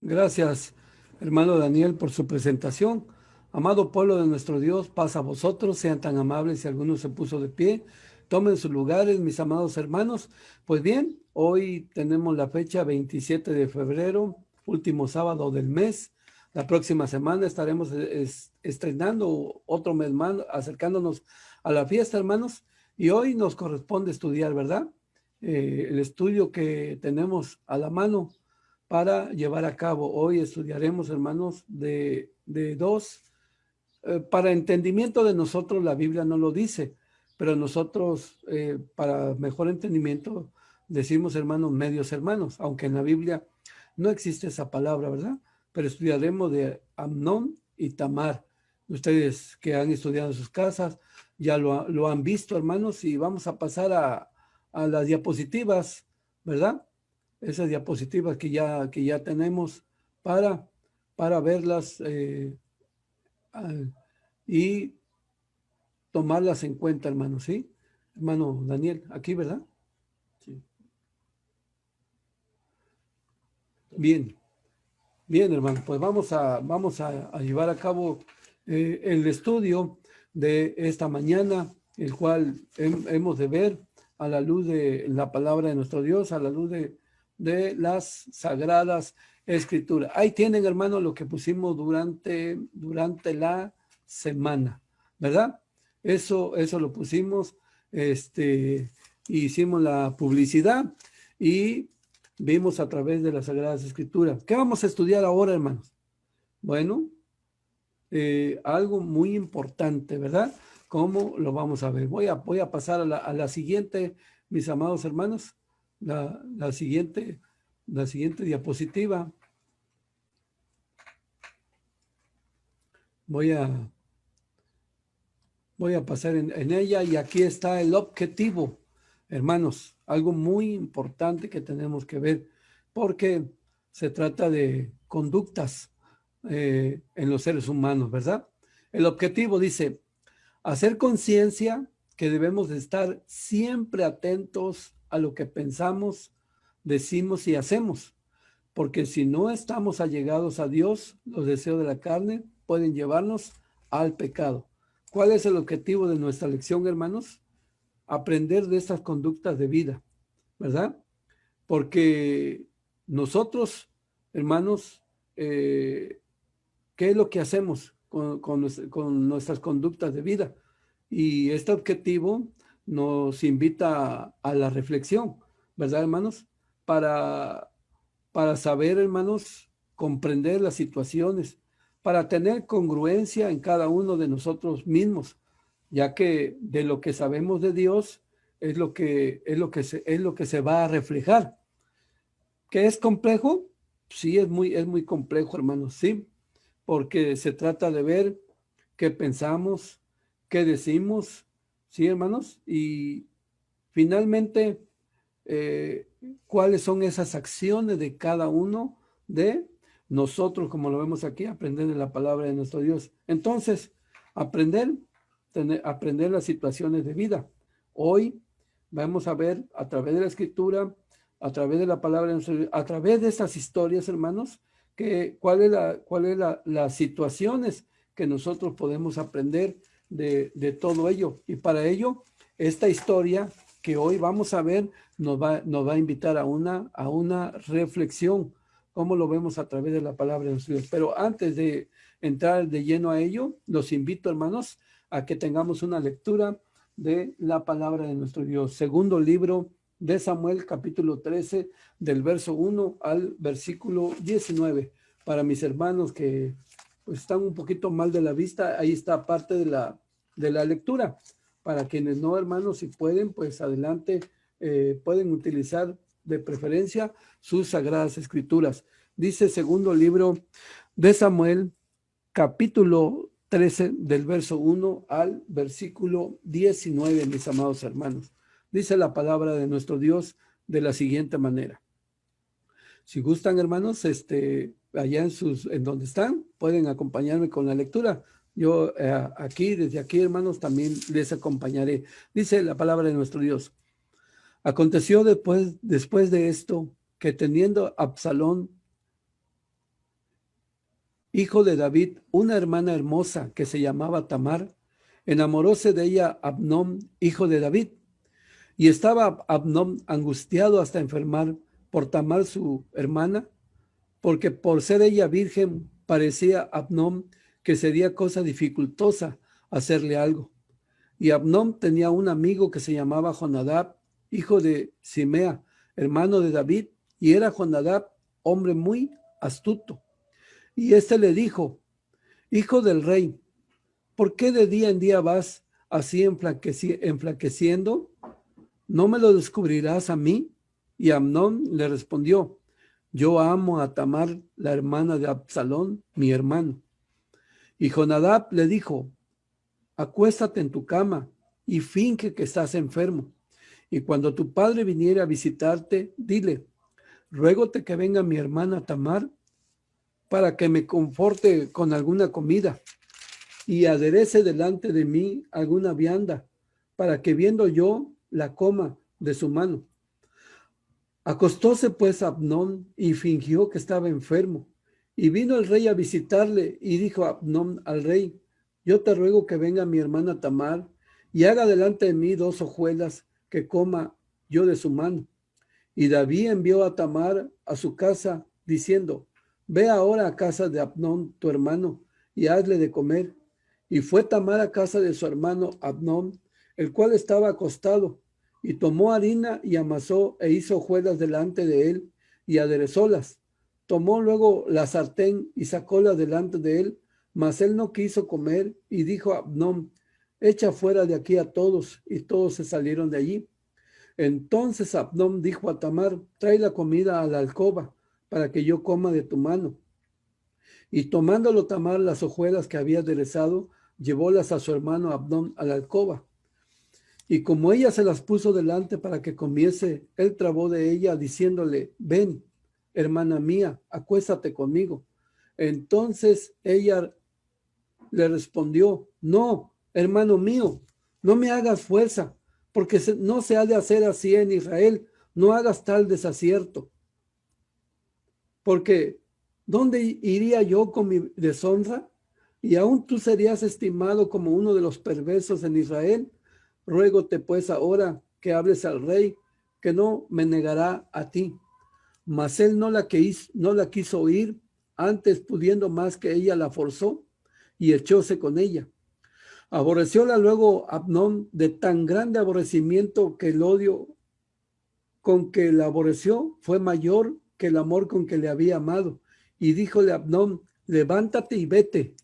Gracias, hermano Daniel, por su presentación. Amado pueblo de nuestro Dios, paz a vosotros, sean tan amables si alguno se puso de pie. Tomen sus lugares, mis amados hermanos. Pues bien, hoy tenemos la fecha 27 de febrero, último sábado del mes. La próxima semana estaremos estrenando otro mes más, acercándonos a la fiesta, hermanos. Y hoy nos corresponde estudiar, ¿verdad? El estudio que tenemos a la mano para llevar a cabo. Hoy estudiaremos, hermanos, de dos. Para entendimiento de nosotros, la Biblia no lo dice, pero nosotros, para mejor entendimiento, decimos hermanos, medios hermanos, aunque en la Biblia no existe esa palabra, ¿verdad? Pero estudiaremos de Amnón y Tamar. Ustedes que han estudiado en sus casas ya lo han visto, hermanos, y vamos a pasar a las diapositivas, ¿verdad? Esas diapositivas que ya tenemos para, para verlas y tomarlas en cuenta, hermano, ¿sí? Hermano Daniel, aquí, ¿verdad? Sí. Bien, bien, hermano, pues vamos a llevar a cabo el estudio de esta mañana, el cual hemos de ver a la luz de la palabra de nuestro Dios, a la luz de las sagradas escrituras. Ahí tienen, hermano, lo que pusimos durante la semana, ¿verdad? Eso lo pusimos, hicimos la publicidad y vimos a través de las Sagradas Escrituras. ¿Qué vamos a estudiar ahora, hermanos? Bueno, algo muy importante, ¿verdad? ¿Cómo lo vamos a ver? Voy a pasar a la siguiente, mis amados hermanos, la siguiente diapositiva. Voy a, voy a pasar en ella y aquí está el objetivo, hermanos, algo muy importante que tenemos que ver, porque se trata de conductas en los seres humanos, ¿verdad? El objetivo dice, hacer conciencia que debemos de estar siempre atentos a lo que pensamos, decimos y hacemos, porque si no estamos allegados a Dios, los deseos de la carne pueden llevarnos al pecado. ¿Cuál es el objetivo de nuestra lección, hermanos? Aprender de estas conductas de vida, ¿verdad? Porque nosotros, hermanos, ¿qué es lo que hacemos con nuestras conductas de vida? Y este objetivo nos invita a la reflexión, ¿verdad, hermanos? Para, para saber, hermanos, comprender las situaciones, para tener congruencia en cada uno de nosotros mismos, ya que de lo que sabemos de Dios es lo que se va a reflejar. ¿Qué es complejo? Sí, es muy complejo, hermanos, sí, porque se trata de ver qué pensamos, qué decimos, sí, hermanos, y finalmente, eh, cuáles son esas acciones de cada uno de nosotros, como lo vemos aquí, aprender de la palabra de nuestro Dios. Entonces, aprender, aprender las situaciones de vida. Hoy vamos a ver a través de la escritura, a través de la palabra de nuestro Dios, a través de estas historias, hermanos, las situaciones que nosotros podemos aprender de todo ello. Y para ello, esta historia que hoy vamos a ver nos va a invitar a una reflexión, como lo vemos a través de la palabra de Dios. Pero antes de entrar de lleno a ello, los invito, hermanos, a que tengamos una lectura de la palabra de nuestro Dios. Segundo libro de Samuel, capítulo 13, del verso 1 al versículo 19. Para mis hermanos que pues, están un poquito mal de la vista, ahí está parte de la lectura. Para quienes no, hermanos, si pueden, pues adelante, pueden utilizar de preferencia sus sagradas escrituras. Dice segundo libro de Samuel, capítulo 13, del verso 1 al versículo 19, mis amados hermanos. Dice la palabra de nuestro Dios de la siguiente manera. Si gustan, hermanos, allá en donde están, pueden acompañarme con la lectura. Yo desde aquí, hermanos, también les acompañaré. Dice la palabra de nuestro Dios. Aconteció después de esto que teniendo Absalón hijo de David, una hermana hermosa que se llamaba Tamar. Enamoróse de ella Amnón, hijo de David. Y estaba Amnón angustiado hasta enfermar por Tamar, su hermana, porque por ser ella virgen, parecía a Amnón que sería cosa dificultosa hacerle algo. Y Amnón tenía un amigo que se llamaba Jonadab, hijo de Simea, hermano de David, y era Jonadab hombre muy astuto. Y éste le dijo: hijo del rey, ¿por qué de día en día vas así enflaqueciendo? ¿No me lo descubrirás a mí? Y Amnón le respondió: yo amo a Tamar, la hermana de Absalón, mi hermano. Y Jonadab le dijo: acuéstate en tu cama y finge que estás enfermo. Y cuando tu padre viniera a visitarte, dile: ruégote que venga mi hermana Tamar para que me conforte con alguna comida y aderece delante de mí alguna vianda, para que viendo yo la coma de su mano. Acostóse pues Amnón y fingió que estaba enfermo. Y vino el rey a visitarle y dijo Amnón al rey: yo te ruego que venga mi hermana Tamar y haga delante de mí 2 hojuelas que coma yo de su mano. Y David envió a Tamar a su casa diciendo: ve ahora a casa de Amnón tu hermano y hazle de comer. Y fue Tamar a casa de su hermano Amnón, el cual estaba acostado, y tomó harina y amasó e hizo hojuelas delante de él y aderezólas. Tomó luego la sartén y sacóla delante de él, mas él no quiso comer y dijo a Amnón: echa fuera de aquí a todos. Y todos se salieron de allí. Entonces Amnón dijo a Tamar: trae la comida a la alcoba para que yo coma de tu mano. Y tomándolo Tamar las hojuelas que había aderezado, llevólas a su hermano Amnón a la alcoba. Y como ella se las puso delante para que comiese, él trabó de ella diciéndole: ven, hermana mía, acuéstate conmigo. Entonces ella le respondió: no, hermano mío, no me hagas fuerza, porque no se ha de hacer así en Israel, no hagas tal desacierto. Porque ¿dónde iría yo con mi deshonra? Y aún tú serías estimado como uno de los perversos en Israel. Ruégote pues ahora que hables al rey, que no me negará a ti. Mas él no la quiso oír, antes pudiendo más que ella la forzó y echóse con ella. Aborrecióla luego Amnón de tan grande aborrecimiento que el odio con que la aborreció fue mayor que el amor con que le había amado. Y díjole a Amnón: levántate y vete.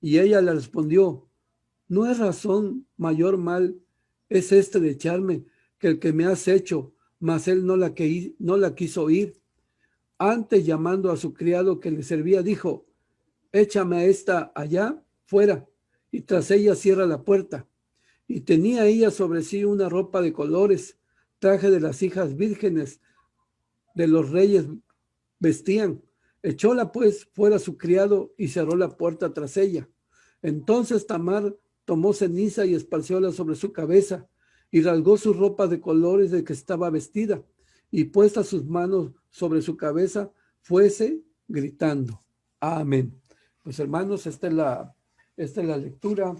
Y ella le respondió: no es razón mayor mal es este de echarme que el que me has hecho. Mas él no la quiso oír. Antes, llamando a su criado que le servía, dijo: échame a esta allá fuera. Y tras ella cierra la puerta. Y tenía ella sobre sí una ropa de colores, traje de las hijas vírgenes de los reyes vestían. Echóla pues fuera su criado y cerró la puerta tras ella. Entonces Tamar tomó ceniza y esparcióla sobre su cabeza y rasgó su ropa de colores de que estaba vestida, y puestas sus manos sobre su cabeza, fuese gritando: amén. Pues hermanos, esta es la lectura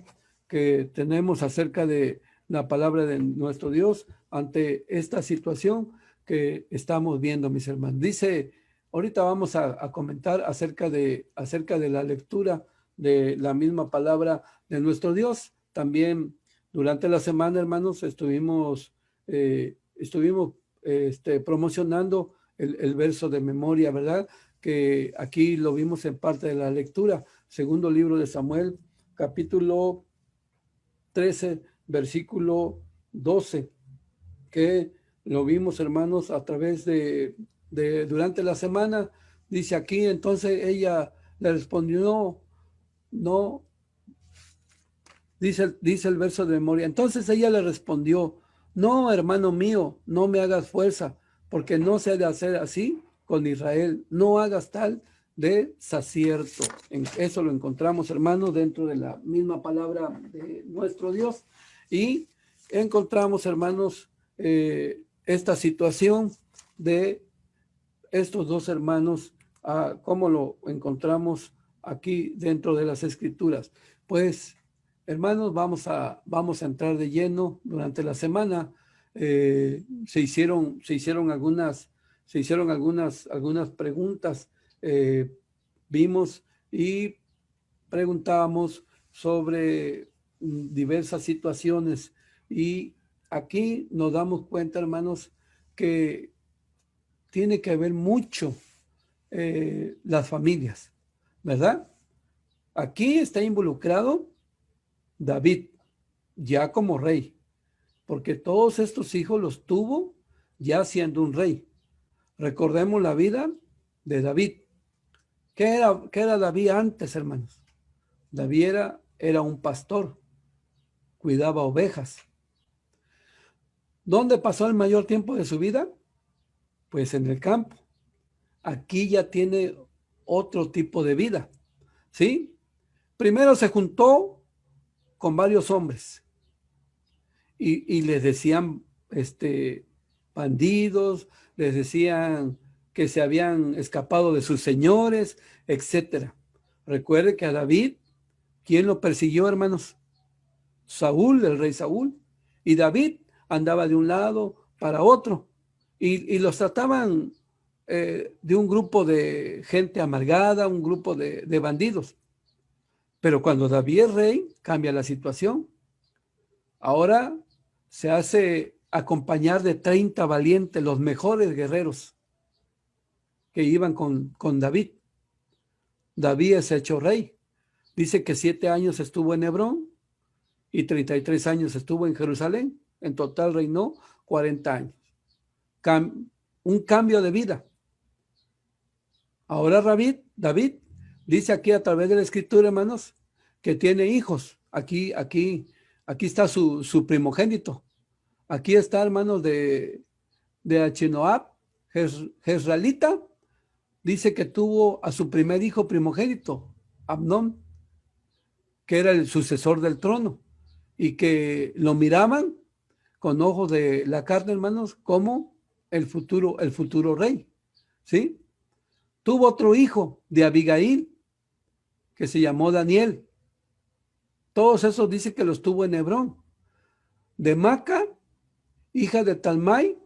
que tenemos acerca de la palabra de nuestro Dios ante esta situación que estamos viendo, mis hermanos. Dice, ahorita vamos a comentar acerca de la lectura de la misma palabra de nuestro Dios. También durante la semana, hermanos, estuvimos promocionando el verso de memoria, ¿verdad? Que aquí lo vimos en parte de la lectura. Segundo libro de Samuel, capítulo 13, versículo 12, que lo vimos, hermanos, a través durante la semana. Dice aquí: entonces ella le respondió: no, no, dice el verso de memoria. Entonces ella le respondió: no, hermano mío, no me hagas fuerza, porque no se ha de hacer así con Israel. No hagas tal desacierto. Eso lo encontramos, hermanos, dentro de la misma palabra de nuestro Dios. Y encontramos, hermanos, esta situación de estos dos hermanos, cómo lo encontramos aquí dentro de las Escrituras. Pues, hermanos, vamos a entrar de lleno durante la semana. Se hicieron algunas preguntas. Vimos y preguntábamos sobre diversas situaciones, y aquí nos damos cuenta, hermanos, que tiene que ver mucho las familias, ¿verdad? Aquí está involucrado David, ya como rey, porque todos estos hijos los tuvo ya siendo un rey. Recordemos la vida de David. ¿Qué era David antes, hermanos? David era un pastor, cuidaba ovejas. ¿Dónde pasó el mayor tiempo de su vida? Pues en el campo. Aquí ya tiene otro tipo de vida, ¿sí? Primero se juntó con varios hombres y les decían bandidos, les decían que se habían escapado de sus señores, etcétera. Recuerde que a David, ¿quién lo persiguió, hermanos? Saúl, el rey Saúl. Y David andaba de un lado para otro y los trataban de un grupo de gente amargada, un grupo de bandidos. Pero cuando David es rey, cambia la situación. Ahora se hace acompañar de 30 valientes, los mejores guerreros que iban con David. David es hecho rey. Dice que 7 años estuvo en Hebrón y 33 años estuvo en Jerusalén. En total reinó 40 años. Un cambio de vida. Ahora David dice aquí a través de la escritura, hermanos, que tiene hijos. Aquí está su primogénito. Aquí está, hermanos, de Achinoab, Jezreelita. Dice que tuvo a su primer hijo primogénito, Amnón, que era el sucesor del trono, y que lo miraban con ojos de la carne, hermanos, como el futuro rey, ¿sí? Tuvo otro hijo de Abigail, que se llamó Daniel. Todos esos dice que los tuvo en Hebrón. De Maca, hija de Talmai,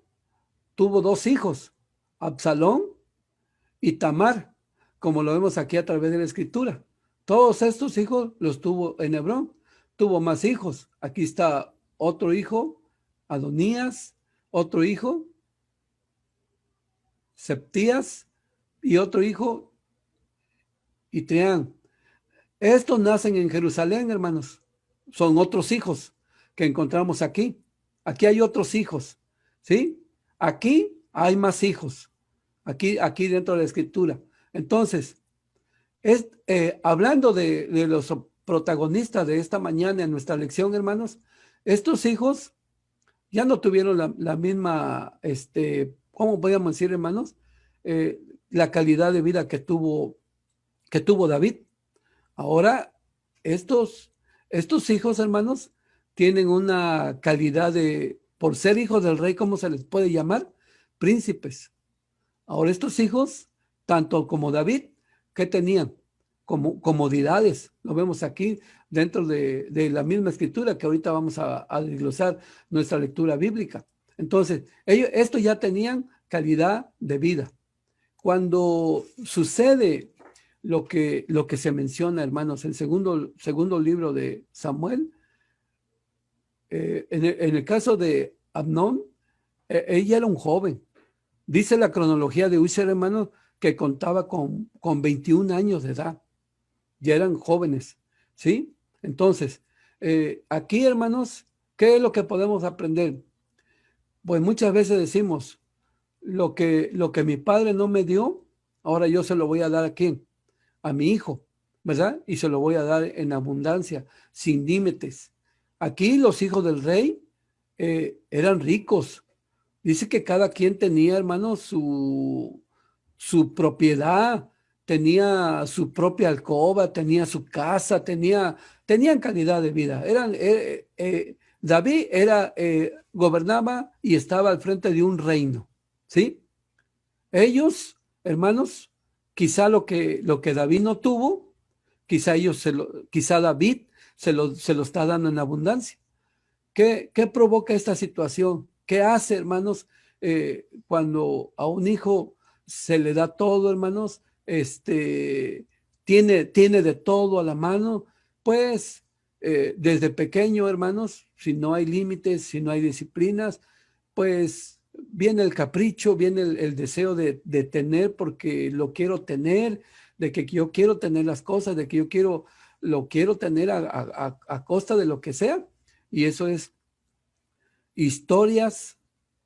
tuvo 2 hijos, Absalón y Tamar, como lo vemos aquí a través de la escritura. Todos estos hijos los tuvo en Hebrón. Tuvo más hijos. Aquí está otro hijo, Adonías, otro hijo, Septías, y otro hijo, Itreán. Estos nacen en Jerusalén, hermanos. Son otros hijos que encontramos aquí. Aquí hay otros hijos, ¿sí? Aquí hay más hijos. Aquí dentro de la escritura. Entonces, hablando de los protagonistas de esta mañana en nuestra lección, hermanos, estos hijos ya no tuvieron la misma, ¿cómo podríamos decir, hermanos? La calidad de vida que tuvo David. Ahora, estos hijos, hermanos, tienen una calidad por ser hijos del rey, ¿cómo se les puede llamar? Príncipes. Ahora, estos hijos, tanto como David, ¿qué tenían? Como comodidades. Lo vemos aquí dentro de la misma escritura que ahorita vamos a desglosar nuestra lectura bíblica. Entonces, estos ya tenían calidad de vida. Cuando sucede lo que se menciona, hermanos, en segundo libro de Samuel, en el caso de Amnón, ella era un joven. Dice la cronología de Usher, hermanos, que contaba con 21 años de edad. Ya eran jóvenes, ¿sí? Entonces, aquí, hermanos, ¿qué es lo que podemos aprender? Pues muchas veces decimos, lo que mi padre no me dio, ahora yo se lo voy a dar ¿a quién? A mi hijo, ¿verdad? Y se lo voy a dar en abundancia, sin límites. Aquí los hijos del rey eran ricos. Dice que cada quien tenía, hermanos, su propiedad, tenía su propia alcoba, tenía su casa, tenían calidad de vida. David gobernaba y estaba al frente de un reino, ¿sí? Ellos, hermanos, quizá lo que David no tuvo, quizá David se lo está dando en abundancia. ¿Qué provoca esta situación? ¿Qué hace, hermanos, cuando a un hijo se le da todo, hermanos? Tiene de todo a la mano, pues desde pequeño, hermanos, si no hay límites, si no hay disciplinas, pues viene el capricho, viene el deseo de tener porque lo quiero tener, de que yo quiero tener las cosas, de que lo quiero tener a costa de lo que sea. Y eso es historias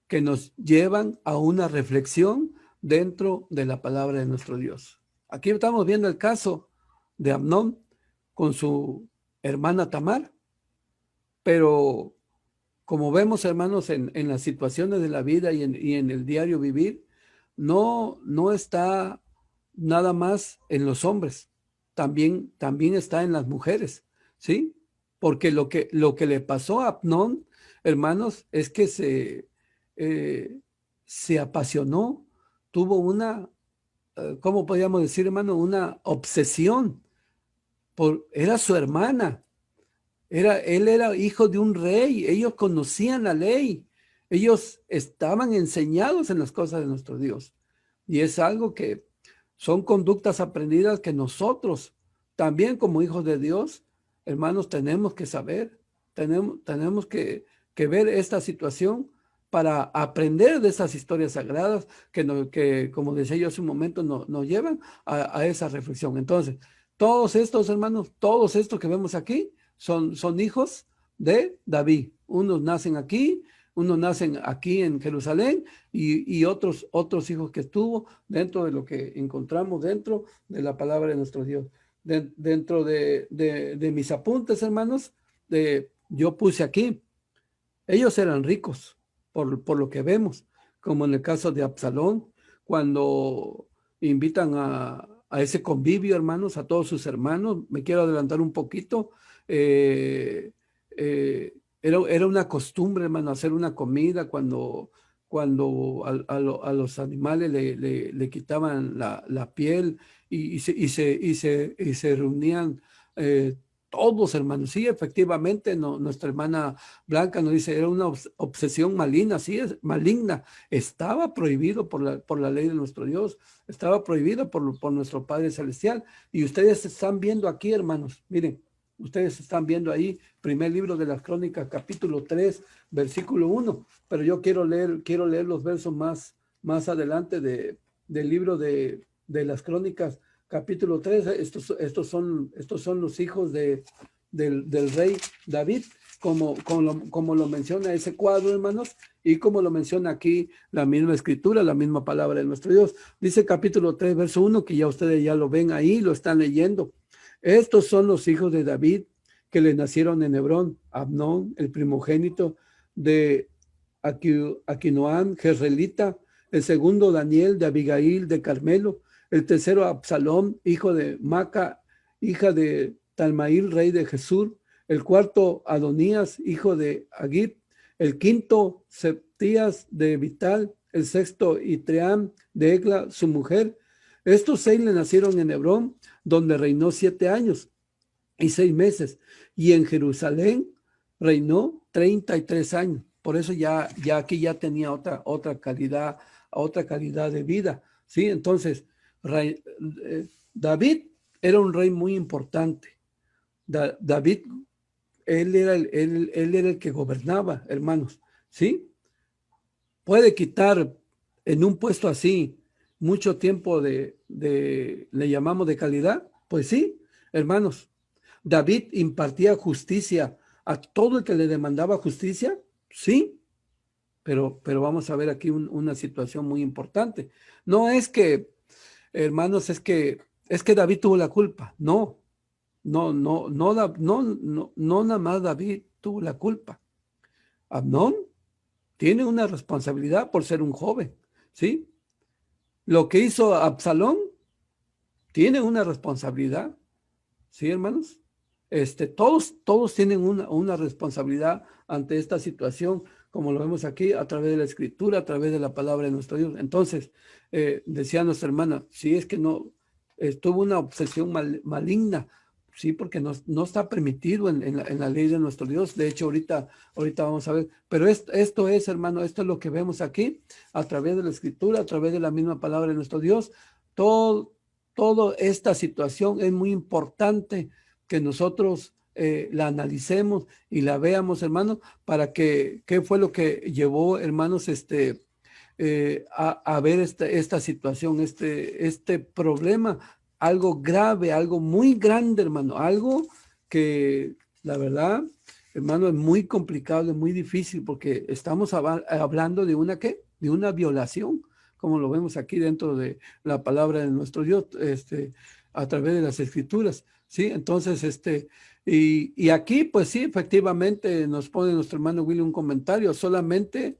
que nos llevan a una reflexión dentro de la palabra de nuestro Dios. Aquí estamos viendo el caso de Amnón con su hermana Tamar, pero como vemos, hermanos, en las situaciones de la vida y en el diario vivir, no está nada más en los hombres, también está en las mujeres, ¿sí? Porque lo que le pasó a Amnón, hermanos, es que se apasionó, tuvo una, ¿cómo podríamos decir, hermano? Una obsesión era su hermana. Él era hijo de un rey, ellos conocían la ley, ellos estaban enseñados en las cosas de nuestro Dios. Y es algo que son conductas aprendidas que nosotros, también como hijos de Dios, hermanos, tenemos que saber, tenemos que ver esta situación para aprender de esas historias sagradas que como decía yo hace un momento, nos llevan a esa reflexión. Entonces, todos estos hermanos, todos estos que vemos aquí, son hijos de David. Unos nacen aquí en Jerusalén y otros hijos que tuvo dentro de lo que encontramos dentro de la palabra de nuestro Dios. Dentro de mis apuntes, hermanos, yo puse aquí, ellos eran ricos por lo que vemos, como en el caso de Absalón, cuando invitan a ese convivio, hermanos, a todos sus hermanos. Me quiero adelantar un poquito. eh, eh, era una costumbre, hermano, hacer una comida cuando a los animales le quitaban la piel y se reunían todos, hermanos. Sí, efectivamente, nuestra hermana Blanca nos dice, era una obsesión maligna, sí, maligna. Estaba prohibido por la ley de nuestro Dios, estaba prohibido por nuestro Padre Celestial. Y ustedes están viendo aquí, hermanos, miren, ustedes están viendo ahí, primer libro de las Crónicas, capítulo 3, versículo 1, pero yo quiero leer los versos más adelante del libro de las Crónicas, capítulo 3. Estos son los hijos del rey David, como lo menciona ese cuadro, hermanos, y como lo menciona aquí la misma escritura, la misma palabra de nuestro Dios. Dice capítulo 3, verso 1, que ya ustedes ya lo ven ahí, lo están leyendo. Estos son los hijos de David que le nacieron en Hebrón: Amnón, el primogénito, de Aquinoam, jezreelita; el segundo, Daniel, de Abigail, de Carmelo; el tercero, Absalom, hijo de Maca, hija de Talmail, rey de Jesús; el cuarto, Adonías, hijo de Agit; el quinto, Septías, de Vital; el sexto, Itream, de Egla, su mujer. Estos 6 le nacieron en Hebrón, donde reinó 7 años y 6 meses, y en Jerusalén reinó 33 años. Por eso ya aquí ya tenía otra calidad de vida, ¿sí? Entonces, David era un rey muy importante. David, él era el que gobernaba, hermanos, ¿sí? Puede quitar en un puesto así mucho tiempo le llamamos de calidad. Pues sí, hermanos, David impartía justicia a todo el que le demandaba justicia, sí, pero vamos a ver aquí una situación muy importante. No es que, hermanos, es que David tuvo la culpa. No, nada más David tuvo la culpa. Amnón tiene una responsabilidad por ser un joven, ¿sí? Lo que hizo Absalón tiene una responsabilidad, ¿sí, hermanos? Todos tienen una responsabilidad ante esta situación, como lo vemos aquí, a través de la escritura, a través de la palabra de nuestro Dios. Entonces, decía nuestra hermana, si es que no, tuvo una obsesión maligna Sí, porque no está permitido en la ley de nuestro Dios. De hecho, ahorita vamos a ver. Pero esto es, hermano, esto es lo que vemos aquí, a través de la Escritura, a través de la misma palabra de nuestro Dios. Toda esta situación es muy importante que nosotros la analicemos y la veamos, hermanos, para que, ¿qué fue lo que llevó, hermanos, a ver esta situación, este problema? Algo grave, algo muy grande, hermano, algo que la verdad, hermano, es muy complicado, es muy difícil, porque estamos hablando de una, ¿qué? De una violación, como lo vemos aquí dentro de la palabra de nuestro Dios, a través de las Escrituras, ¿sí? Entonces, y aquí, pues sí, efectivamente, nos pone nuestro hermano Willy un comentario, solamente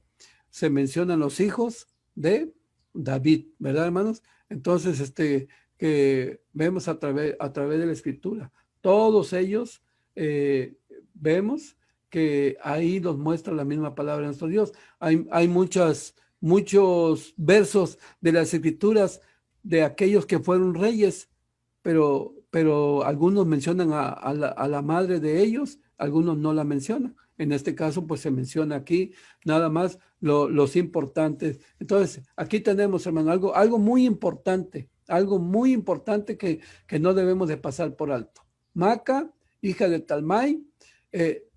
se mencionan los hijos de David, ¿verdad, hermanos? Entonces, que vemos a través de la Escritura. Todos ellos vemos que ahí nos muestra la misma palabra de nuestro Dios. Hay muchos versos de las Escrituras de aquellos que fueron reyes, pero algunos mencionan a la madre de ellos, algunos no la mencionan. En este caso, pues se menciona aquí nada más los importantes. Entonces, aquí tenemos, hermano, algo muy importante que no debemos de pasar por alto. Maca, hija de Talmai,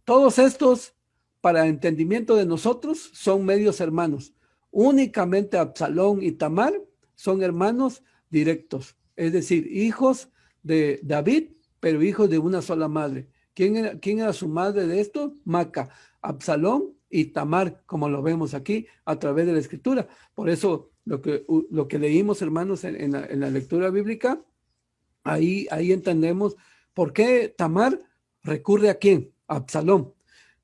todos estos, para entendimiento de nosotros, son medios hermanos. Únicamente Absalón y Tamar son hermanos directos, es decir, hijos de David, pero hijos de una sola madre. ¿Quién era su madre de esto? Maca, Absalón y Tamar, como lo vemos aquí a través de la Escritura. Por eso lo que leímos, hermanos, en la lectura bíblica, ahí entendemos por qué Tamar recurre a quién, a Absalón.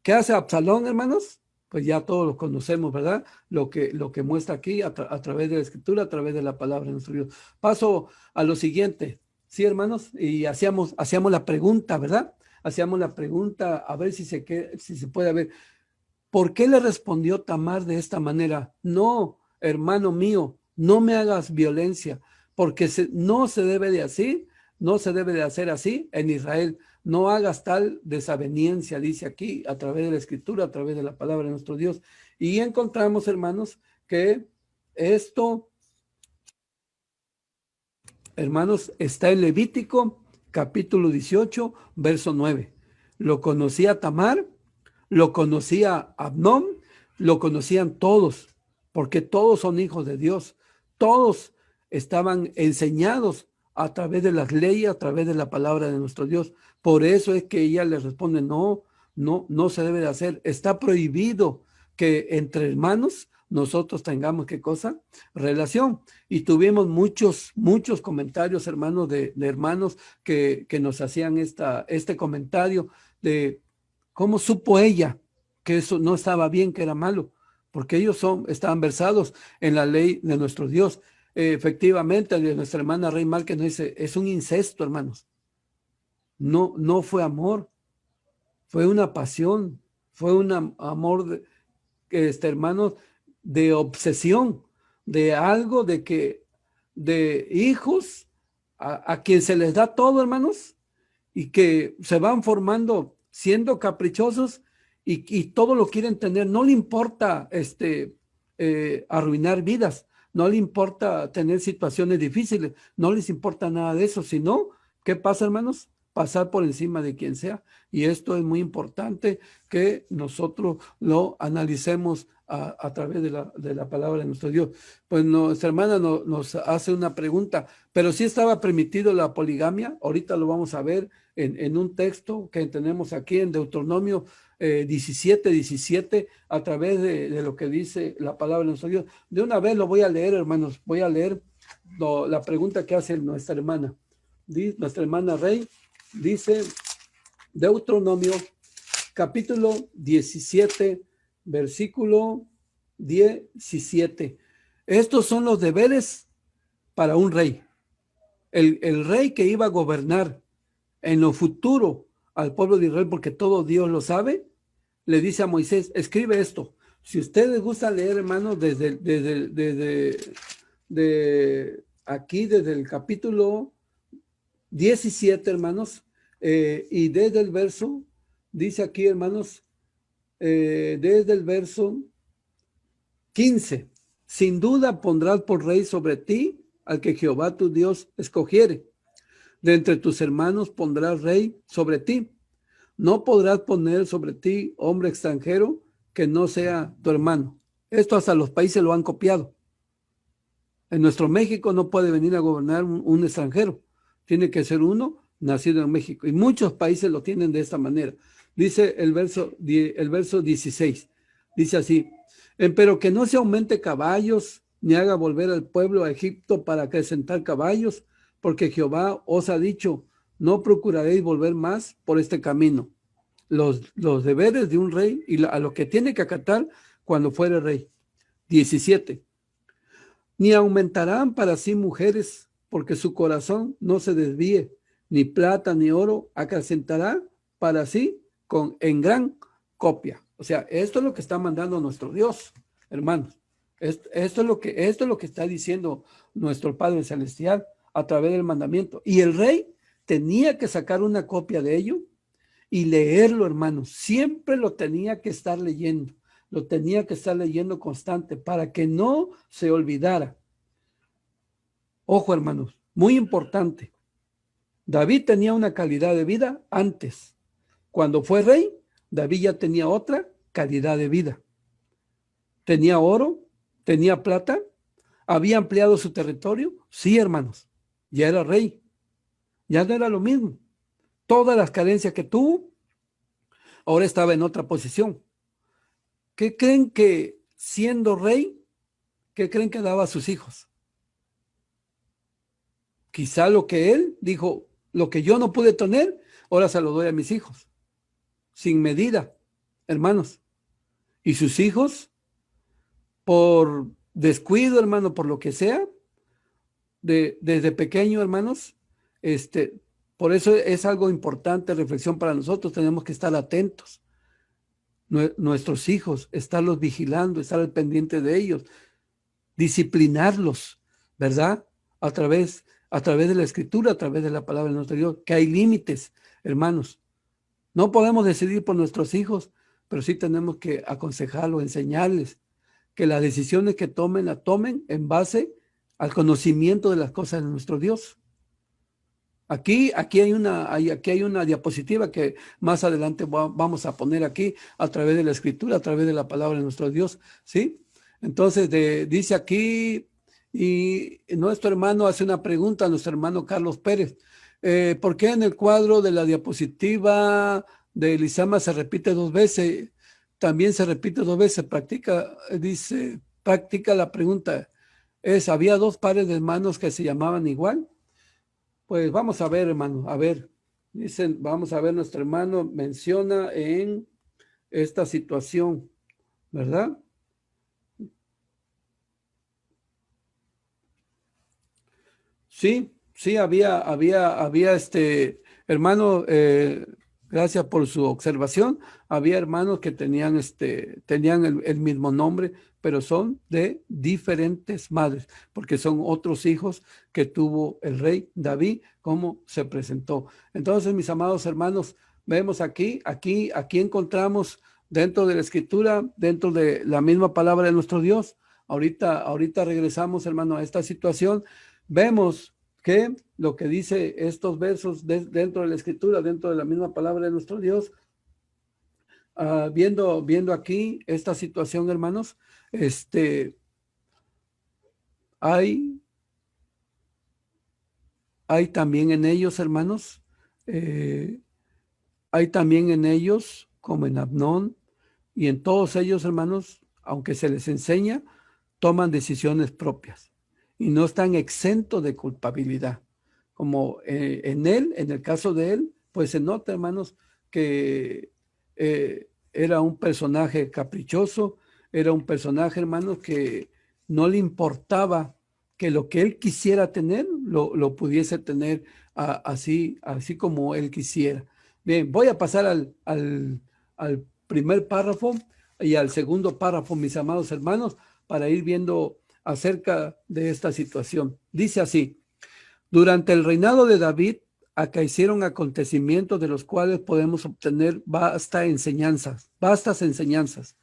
¿Qué hace Absalón, hermanos? Pues ya todos lo conocemos, ¿verdad? Lo que muestra aquí a través de la Escritura, a través de la palabra de nuestro Dios. Paso a lo siguiente, ¿sí, hermanos? Y hacíamos la pregunta, ¿verdad? Hacíamos la pregunta a ver si se puede ver. ¿Por qué le respondió Tamar de esta manera? No, hermano mío, no me hagas violencia, porque no se debe de hacer así en Israel. No hagas tal desaveniencia, dice aquí, a través de la Escritura, a través de la palabra de nuestro Dios. Y encontramos, hermanos, que esto, hermanos, está en Levítico, capítulo 18, verso 9. Lo conocía Tamar, lo conocía Amnón, lo conocían todos, porque todos son hijos de Dios. Todos estaban enseñados a través de las leyes, a través de la palabra de nuestro Dios. Por eso es que ella les responde, no se debe de hacer. Está prohibido que entre hermanos nosotros tengamos, ¿qué cosa? Relación. Y tuvimos muchos comentarios, hermanos, de hermanos que nos hacían este comentario de cómo supo ella que eso no estaba bien, que era malo, porque ellos estaban versados en la ley de nuestro Dios. Efectivamente, nuestra hermana Rey Márquez nos dice, es un incesto, hermanos. No fue amor, fue una pasión, fue un amor, hermanos, de obsesión, de algo de hijos a quien se les da todo, hermanos, y que se van formando siendo caprichosos y todo lo quieren tener. No le importa arruinar vidas, no le importa tener situaciones difíciles, no les importa nada de eso, sino, ¿qué pasa, hermanos? Pasar por encima de quien sea. Y esto es muy importante que nosotros lo analicemos a través de la palabra de nuestro Dios. Pues nuestra hermana nos hace una pregunta, pero si estaba permitido la poligamia. Ahorita lo vamos a ver en un texto que tenemos aquí en Deuteronomio 17, a través de lo que dice la palabra de nuestro Dios. De una vez lo voy a leer, hermanos. Voy a leer la pregunta que hace nuestra hermana. Nuestra hermana Rey dice, Deuteronomio capítulo 17, versículo 17. Estos son los deberes para un rey. El rey que iba a gobernar en lo futuro al pueblo de Israel, porque todo Dios lo sabe, le dice a Moisés, escribe esto. Si ustedes gustan leer, hermanos, desde aquí, desde el capítulo 17, hermanos, Y desde el verso, dice aquí, hermanos, desde el verso 15, sin duda pondrás por rey sobre ti al que Jehová tu Dios escogiere. De entre tus hermanos pondrás rey sobre ti. No podrás poner sobre ti hombre extranjero que no sea tu hermano. Esto hasta los países lo han copiado. En nuestro México no puede venir a gobernar un extranjero. Tiene que ser uno nacido en México. Y muchos países lo tienen de esta manera. Dice el verso 16. Dice así: pero que no se aumente caballos, ni haga volver al pueblo a Egipto para acrecentar caballos, porque Jehová os ha dicho, no procuraréis volver más por este camino. Los deberes de un rey y a lo que tiene que acatar cuando fuere rey. 17. Ni aumentarán para sí mujeres, porque su corazón no se desvíe, ni plata ni oro acrecentará para sí en gran copia. O sea, esto es lo que está mandando nuestro Dios, hermanos. Esto es lo que está diciendo nuestro Padre Celestial a través del mandamiento. Y el rey tenía que sacar una copia de ello y leerlo, hermanos. Siempre lo tenía que estar leyendo. Lo tenía que estar leyendo constante para que no se olvidara. Ojo, hermanos, muy importante. David tenía una calidad de vida antes. Cuando fue rey, David ya tenía otra calidad de vida. Tenía oro, tenía plata, había ampliado su territorio. Sí, hermanos, ya era rey. Ya no era lo mismo. Todas las carencias que tuvo, ahora estaba en otra posición. ¿Qué creen que siendo rey, qué creen que daba a sus hijos? Quizá lo que él dijo, lo que yo no pude tener, ahora se lo doy a mis hijos. Sin medida, hermanos. Y sus hijos, por descuido, hermano, por lo que sea, desde pequeño, hermanos, por eso es algo importante, reflexión para nosotros, tenemos que estar atentos. Nuestros hijos, estarlos vigilando, estar al pendiente de ellos, disciplinarlos, ¿verdad? A través de la escritura, a través de la palabra de nuestro Dios, que hay límites, hermanos. No podemos decidir por nuestros hijos, pero sí tenemos que aconsejarlos, enseñarles que las decisiones que tomen, la tomen en base al conocimiento de las cosas de nuestro Dios. Aquí hay una diapositiva que más adelante vamos a poner aquí a través de la escritura, a través de la palabra de nuestro Dios, ¿sí? Entonces dice aquí, y nuestro hermano hace una pregunta a nuestro hermano Carlos Pérez. ¿Por qué en el cuadro de la diapositiva de Elisama se repite 2 veces? También se repite 2 veces. Practica la pregunta. ¿Había 2 pares de hermanos que se llamaban igual? Pues vamos a ver, hermano, a ver. Dicen, vamos a ver, nuestro hermano menciona en esta situación, ¿verdad? Sí, había hermano, gracias por su observación. Había hermanos que tenían el mismo nombre, pero son de diferentes madres, porque son otros hijos que tuvo el rey David, como se presentó. Entonces, mis amados hermanos, vemos aquí encontramos dentro de la escritura, dentro de la misma palabra de nuestro Dios. Ahorita regresamos, hermano, a esta situación. Vemos que lo que dice estos versos dentro de la escritura, dentro de la misma palabra de nuestro Dios, viendo aquí esta situación, hermanos, hay también en ellos, hermanos, hay también en ellos, como en Amnón, y en todos ellos, hermanos, aunque se les enseña, toman decisiones propias y no están exentos de culpabilidad. Como en el caso de él, pues se nota, hermanos, que era un personaje caprichoso, era un personaje, hermanos, que no le importaba que lo que él quisiera tener, lo pudiese tener así como él quisiera. Bien, voy a pasar al primer párrafo y al segundo párrafo, mis amados hermanos, para ir viendo acerca de esta situación. Dice así: durante el reinado de David acaecieron acontecimientos de los cuales podemos obtener vastas enseñanzas.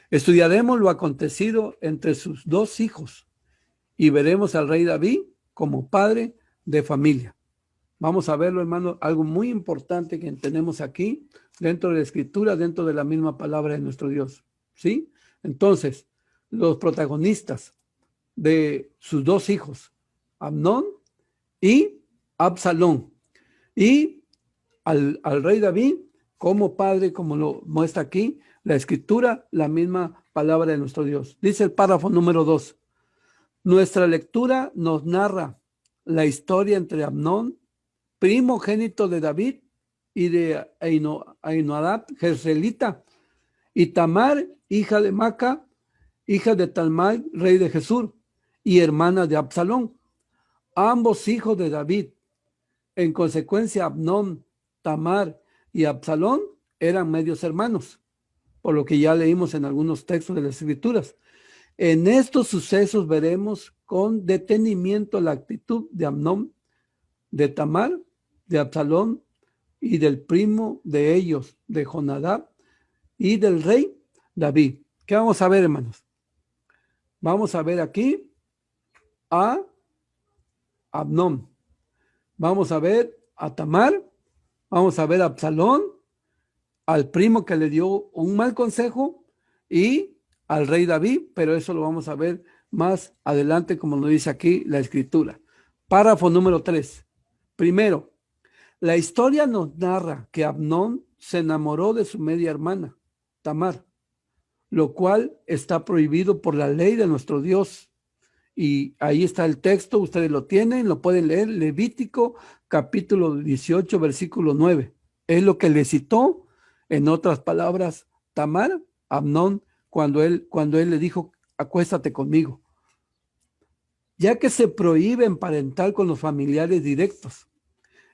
Estudiaremos lo acontecido entre sus dos hijos y veremos al rey David como padre de familia. Vamos a verlo, hermano, algo muy importante que tenemos aquí dentro de la escritura, dentro de la misma palabra de nuestro Dios. ¿Sí? Entonces, los protagonistas de sus dos hijos, Amnón y Absalón, y al rey David como padre, como lo muestra aquí la escritura, la misma palabra de nuestro Dios. Dice el párrafo número 2. Nuestra lectura nos narra la historia entre Amnón, primogénito de David, y de Ahinoadab, jezreelita, y Tamar, hija de Maca, hija de Talmai, rey de Jesús, y hermana de Absalón, ambos hijos de David. En consecuencia, Amnón, Tamar y Absalón eran medios hermanos, por lo que ya leímos en algunos textos de las Escrituras. En estos sucesos veremos con detenimiento la actitud de Amnón, de Tamar, de Absalón y del primo de ellos, de Jonadab, y del rey David. ¿Qué vamos a ver, hermanos? Vamos a ver aquí a Amnón. Vamos a ver a Tamar, vamos a ver a Absalón, al primo que le dio un mal consejo y al rey David, pero eso lo vamos a ver más adelante, como nos dice aquí la escritura. Párrafo número 3. Primero, la historia nos narra que Amnón se enamoró de su media hermana, Tamar, lo cual está prohibido por la ley de nuestro Dios. Y ahí está el texto, ustedes lo tienen, lo pueden leer, Levítico capítulo 18, versículo 9. Es lo que le citó, en otras palabras, Tamar, Amnón, cuando él le dijo, acuéstate conmigo. Ya que se prohíbe emparentar con los familiares directos.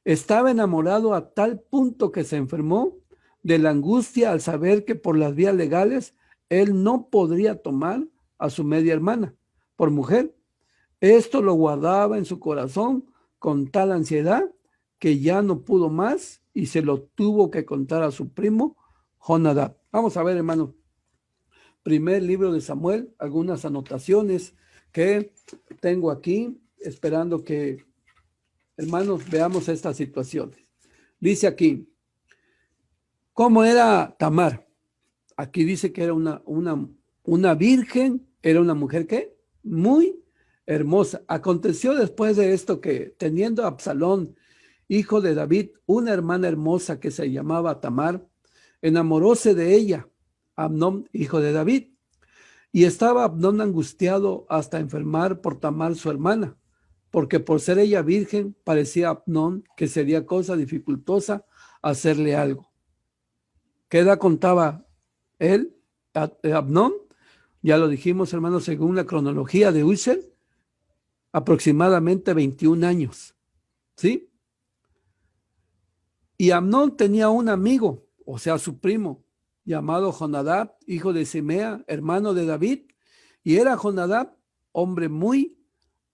Estaba enamorado a tal punto que se enfermó de la angustia al saber que por las vías legales él no podría tomar a su media hermana por mujer. Esto lo guardaba en su corazón con tal ansiedad que ya no pudo más y se lo tuvo que contar a su primo Jonadab. Vamos a ver, hermano. Primer libro de Samuel, algunas anotaciones que tengo aquí, esperando que, hermanos, veamos estas situaciones. Dice aquí, ¿cómo era Tamar? Aquí dice que era una virgen, era una mujer ¿qué? Muy hermosa. Aconteció después de esto que, teniendo a Absalón, hijo de David, una hermana hermosa que se llamaba Tamar, enamoróse de ella, Amnón, hijo de David. Y estaba Amnón angustiado hasta enfermar por Tamar, su hermana, porque por ser ella virgen, parecía a Amnón que sería cosa dificultosa hacerle algo. ¿Qué edad contaba él, Amnón? Ya lo dijimos, hermanos, según la cronología de Ussel, aproximadamente 21 años, ¿sí? Y Amnón tenía un amigo, o sea, su primo, llamado Jonadab, hijo de Simea, hermano de David, y era Jonadab hombre muy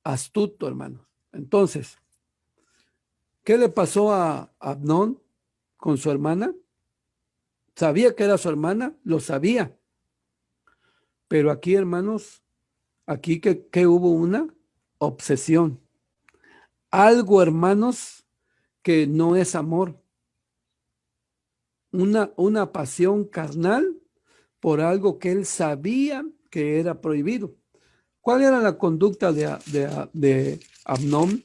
astuto, hermanos. Entonces, ¿qué le pasó a Amnón con su hermana? ¿Sabía que era su hermana? Lo sabía. Pero aquí, hermanos, aquí que hubo una obsesión. Algo, hermanos, que no es amor. Una pasión carnal por algo que él sabía que era prohibido. ¿Cuál era la conducta de Amnón?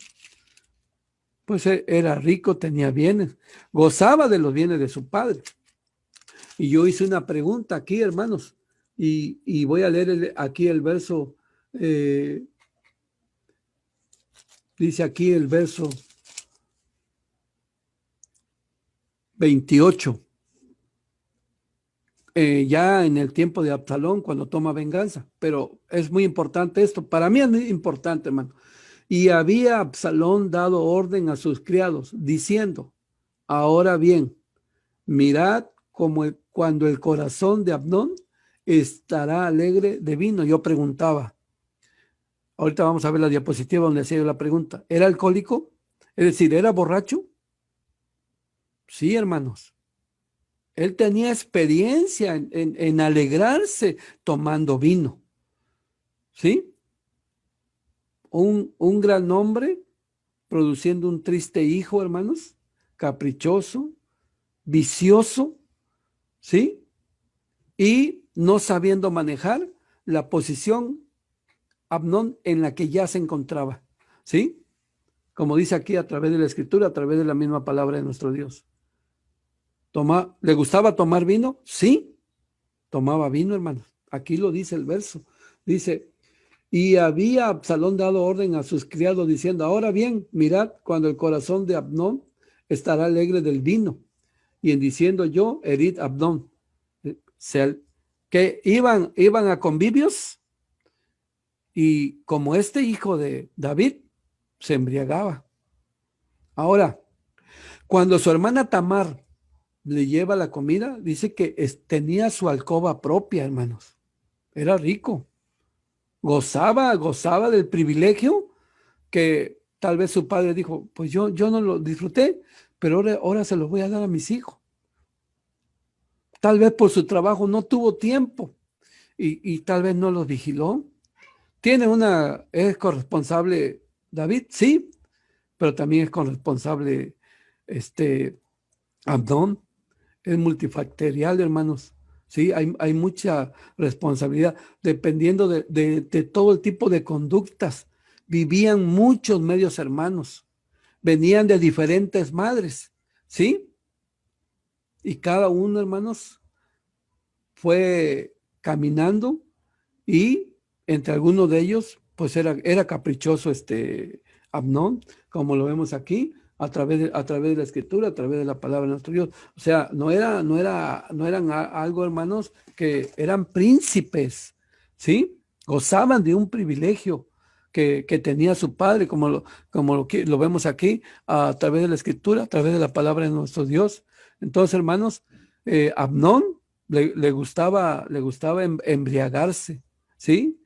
Pues era rico, tenía bienes, gozaba de los bienes de su padre. Y yo hice una pregunta aquí, hermanos, y voy a leer aquí el verso, dice aquí el verso 28. Ya en el tiempo de Absalón, cuando toma venganza, pero es muy importante esto, para mí es muy importante, hermano. Y había Absalón dado orden a sus criados, diciendo, ahora bien, mirad como cuando el corazón de Amnón estará alegre de vino. Yo preguntaba, ahorita vamos a ver la diapositiva donde hacía yo la pregunta, ¿era alcohólico? Es decir, ¿era borracho? Sí, hermanos. Él tenía experiencia en alegrarse tomando vino. ¿Sí? Un gran hombre produciendo un triste hijo, hermanos, caprichoso, vicioso, ¿sí? Y no sabiendo manejar la posición Amnón en la que ya se encontraba, ¿sí? Como dice aquí a través de la escritura, a través de la misma palabra de nuestro Dios. ¿Le gustaba tomar vino? Sí, tomaba vino, hermanos. Aquí lo dice el verso. Dice, y había Absalón dado orden a sus criados diciendo, ahora bien, mirad cuando el corazón de Amnón estará alegre del vino. Y en diciendo yo, herid Amnón. Que iban a convivios y como este hijo de David se embriagaba. Ahora, cuando su hermana Tamar le lleva la comida, dice que tenía su alcoba propia, hermanos. Era rico. Gozaba del privilegio que tal vez su padre dijo, pues yo no lo disfruté, pero ahora se los voy a dar a mis hijos. Tal vez por su trabajo no tuvo tiempo y tal vez no los vigiló. Es corresponsable David, sí, pero también es corresponsable Amnón. Es multifactorial, hermanos. Sí, hay mucha responsabilidad dependiendo de todo el tipo de conductas. Vivían muchos medios hermanos, venían de diferentes madres, ¿sí? Y cada uno, hermanos, fue caminando y entre algunos de ellos, pues era caprichoso Amnón, como lo vemos aquí, a través de la escritura, a través de la palabra de nuestro Dios. O sea, no eran algo, hermanos, que eran príncipes, ¿sí? Gozaban de un privilegio que tenía su padre, lo vemos aquí, a través de la escritura, a través de la palabra de nuestro Dios. Entonces, hermanos, Amnón le gustaba embriagarse, ¿sí?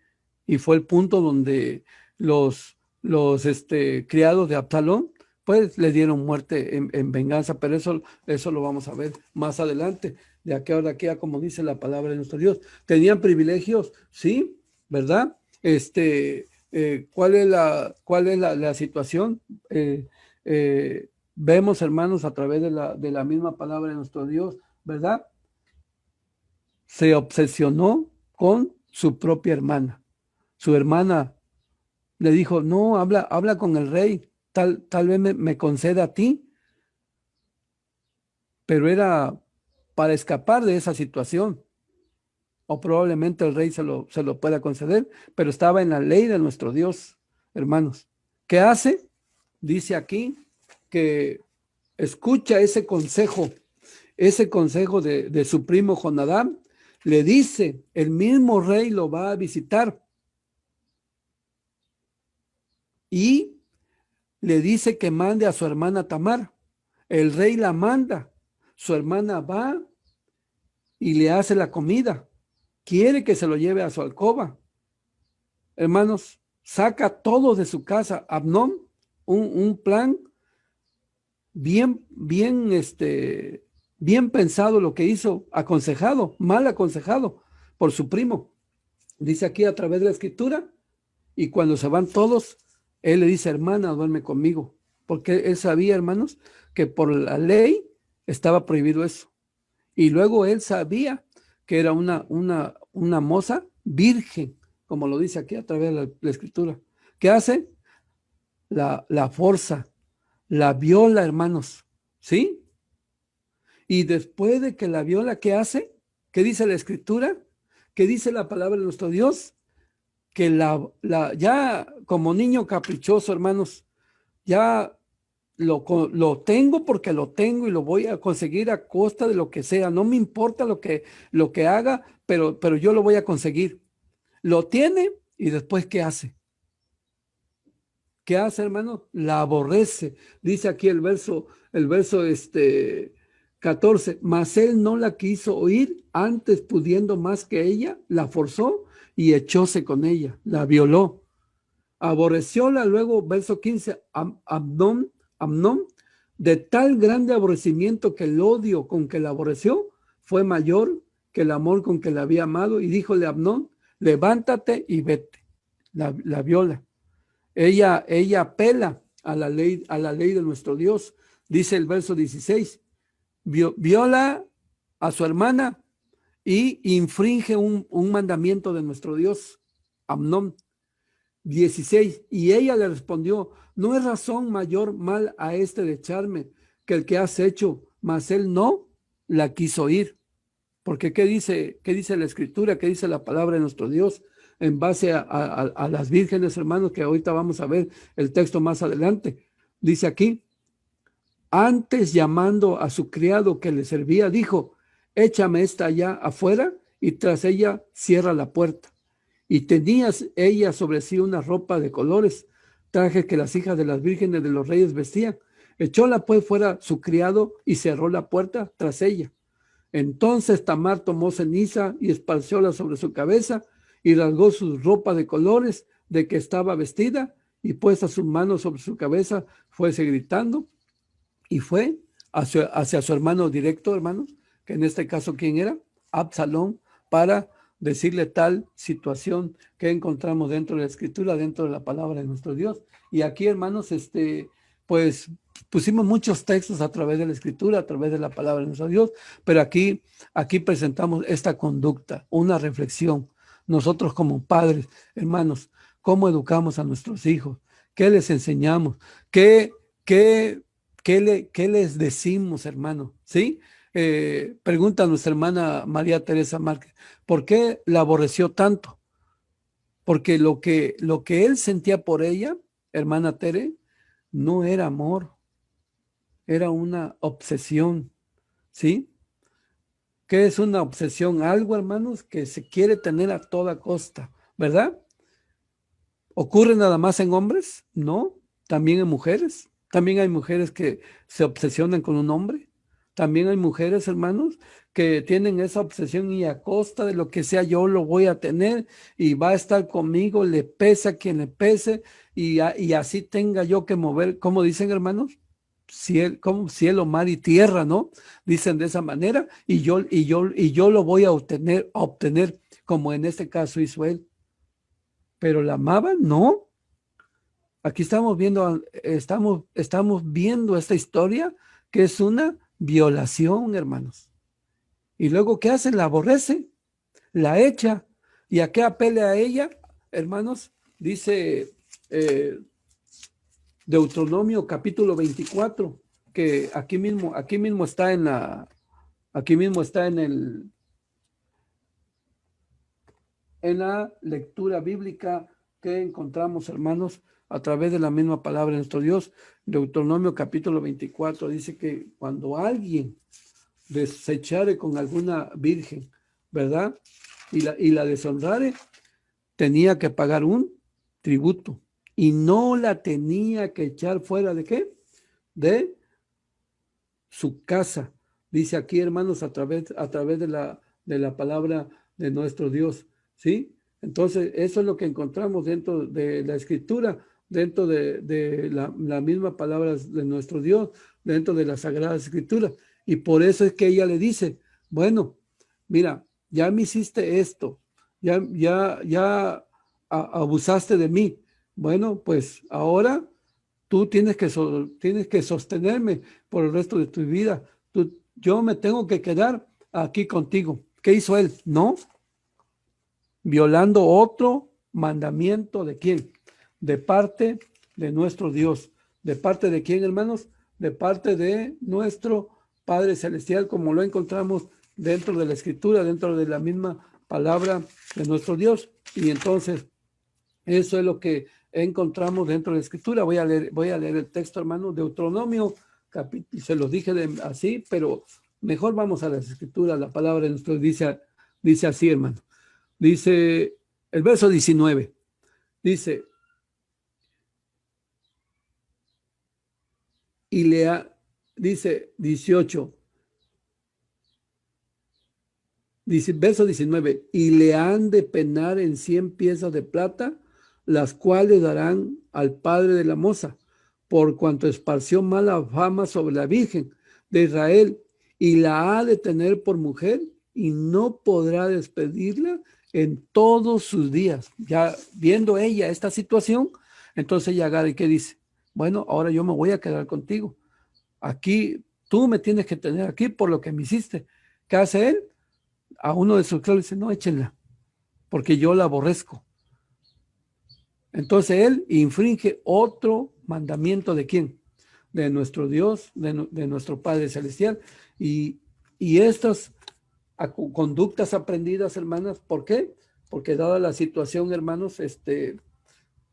Y fue el punto donde los criados de Absalón, pues le dieron muerte en venganza, pero eso lo vamos a ver más adelante, de aquí ahora aquí, como dice la palabra de nuestro Dios. ¿Tenían privilegios? Sí, ¿verdad? ¿Cuál es la situación? Vemos, hermanos, a través de la misma palabra de nuestro Dios, ¿verdad? Se obsesionó con su propia hermana. Su hermana le dijo, no, habla con el rey, tal vez me conceda a ti, pero era para escapar de esa situación, o probablemente el rey se lo pueda conceder, pero estaba en la ley de nuestro Dios, hermanos. ¿Qué hace? Dice aquí que escucha ese consejo de su primo Jonadab, le dice, el mismo rey lo va a visitar y le dice que mande a su hermana Tamar. El rey la manda, su hermana va y le hace la comida. Quiere que se lo lleve a su alcoba. Hermanos, saca todo de su casa. Amnón, un plan bien pensado lo que hizo, mal aconsejado por su primo. Dice aquí a través de la escritura, y cuando se van todos, él le dice, hermana, duerme conmigo, porque él sabía, hermanos, que por la ley estaba prohibido eso. Y luego él sabía que era una moza virgen, como lo dice aquí a través de la escritura. ¿Qué hace? La forza, la viola, hermanos, ¿sí? Y después de que la viola, ¿qué hace? ¿Qué dice la escritura? ¿Qué dice la palabra de nuestro Dios? Que ya como niño caprichoso, hermanos, ya lo tengo porque lo tengo y lo voy a conseguir a costa de lo que sea. No me importa lo que haga, pero yo lo voy a conseguir. Lo tiene y después, ¿qué hace? ¿Qué hace, hermano? La aborrece. Dice aquí el verso 14, mas él no la quiso oír, antes pudiendo más que ella, la forzó y echóse con ella, la violó. Aborrecióla luego, verso 15, Amnón de tal grande aborrecimiento que el odio con que la aborreció fue mayor que el amor con que la había amado, y díjole a Amnón, levántate y vete. La viola. Ella apela a la ley de nuestro Dios. Dice el verso 16, viola a su hermana y infringe un mandamiento de nuestro Dios, Amnón. 16, y ella le respondió, no es razón mayor mal a este de echarme que el que has hecho, mas él no la quiso oír. Porque ¿qué dice la escritura? ¿Qué dice la palabra de nuestro Dios? En base a las vírgenes, hermanos, que ahorita vamos a ver el texto más adelante. Dice aquí, antes llamando a su criado que le servía, dijo, échame esta allá afuera, y tras ella cierra la puerta. Y tenía ella sobre sí una ropa de colores, traje que las hijas de las vírgenes de los reyes vestían. Echóla pues fuera su criado y cerró la puerta tras ella. Entonces Tamar tomó ceniza y esparcióla sobre su cabeza y rasgó su ropa de colores de que estaba vestida, y puesta sus manos sobre su cabeza, fuese gritando, y fue hacia su hermano directo, hermanos, que en este caso, ¿quién era? Absalón, para decirle tal situación que encontramos dentro de la escritura, dentro de la palabra de nuestro Dios. Y aquí, hermanos, pues pusimos muchos textos a través de la escritura, a través de la palabra de nuestro Dios, pero aquí presentamos esta conducta, una reflexión. Nosotros como padres, hermanos, ¿cómo educamos a nuestros hijos? ¿Qué les enseñamos? ¿Qué les decimos, hermano? ¿Sí? Pregunta a nuestra hermana María Teresa Márquez, ¿por qué la aborreció tanto? Porque lo que él sentía por ella, hermana Tere, no era amor, era una obsesión, ¿sí? ¿Qué es una obsesión? Algo, hermanos, que se quiere tener a toda costa, ¿verdad? ¿Ocurre nada más en hombres? No, también en mujeres. También hay mujeres que se obsesionan con un hombre. También hay mujeres, hermanos, que tienen esa obsesión y a costa de lo que sea yo lo voy a tener y va a estar conmigo, le pese a quien le pese, y así tenga yo que mover, como dicen, hermanos, como cielo, mar y tierra, ¿no? Dicen de esa manera, y yo lo voy a obtener, como en este caso hizo él. Pero la amaba, no. Aquí estamos viendo esta historia que es una violación, hermanos. Y luego, ¿qué hace? La aborrece, la echa. ¿Y a qué apela a ella, hermanos? Dice Deuteronomio capítulo 24, que aquí mismo está en la lectura bíblica que encontramos, hermanos, a través de la misma palabra de nuestro Dios. Deuteronomio capítulo 24 dice que cuando alguien desechare con alguna virgen, ¿verdad? Y la deshonrare, tenía que pagar un tributo y no la tenía que echar fuera de ¿qué? De su casa. Dice aquí, hermanos, a través de la palabra de nuestro Dios, ¿sí? Entonces, eso es lo que encontramos dentro de la escritura, dentro de la misma palabra de nuestro Dios, dentro de la Sagrada Escritura. Y por eso es que ella le dice, bueno, mira, ya me hiciste esto, ya abusaste de mí. Bueno, pues ahora tú tienes que sostenerme por el resto de tu vida. Yo me tengo que quedar aquí contigo. ¿Qué hizo él? No, violando otro mandamiento de quién? De parte de nuestro Dios. ¿De parte de quién, hermanos? De parte de nuestro Padre Celestial, como lo encontramos dentro de la Escritura, dentro de la misma palabra de nuestro Dios. Y entonces, eso es lo que encontramos dentro de la Escritura. Voy a leer el texto, hermano, Deuteronomio, se los dije así, pero mejor vamos a las Escrituras. La palabra de nuestro dice así, hermano. Dice el verso 19, dice, dice 18, dice, verso 19, y le han de penar en 100 piezas de plata, las cuales darán al padre de la moza, por cuanto esparció mala fama sobre la Virgen de Israel y la ha de tener por mujer y no podrá despedirla en todos sus días. Ya viendo ella esta situación, entonces ella agarra y ¿qué dice? Bueno, ahora yo me voy a quedar contigo. Aquí, tú me tienes que tener aquí por lo que me hiciste. ¿Qué hace él? A uno de sus esclavos dice, no, échenla, porque yo la aborrezco. Entonces él infringe otro mandamiento ¿de quién? De nuestro Dios, de nuestro Padre Celestial. Y estas conductas aprendidas, hermanas, ¿por qué? Porque dada la situación, hermanos,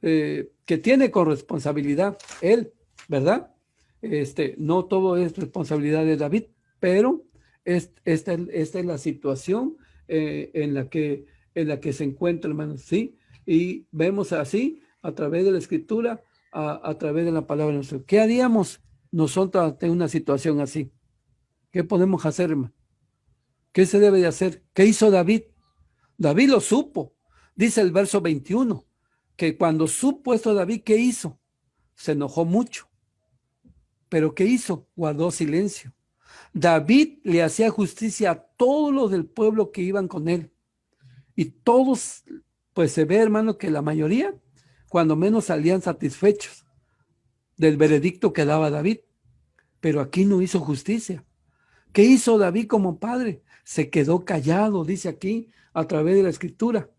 que tiene corresponsabilidad él, ¿verdad? No todo es responsabilidad de David, pero esta es la situación en la que se encuentra, hermanos, ¿sí? Y vemos así, a través de la escritura, a través de la palabra de nuestro. ¿Qué haríamos nosotros ante una situación así? ¿Qué podemos hacer, hermano? ¿Qué se debe de hacer? ¿Qué hizo David? David lo supo. Dice el verso 21, que cuando supo esto David, ¿qué hizo? Se enojó mucho. ¿Pero qué hizo? Guardó silencio. David le hacía justicia a todos los del pueblo que iban con él. Y todos, pues se ve, hermano, que la mayoría, cuando menos salían satisfechos del veredicto que daba David. Pero aquí no hizo justicia. ¿Qué hizo David como padre? Se quedó callado, dice aquí, a través de la escritura.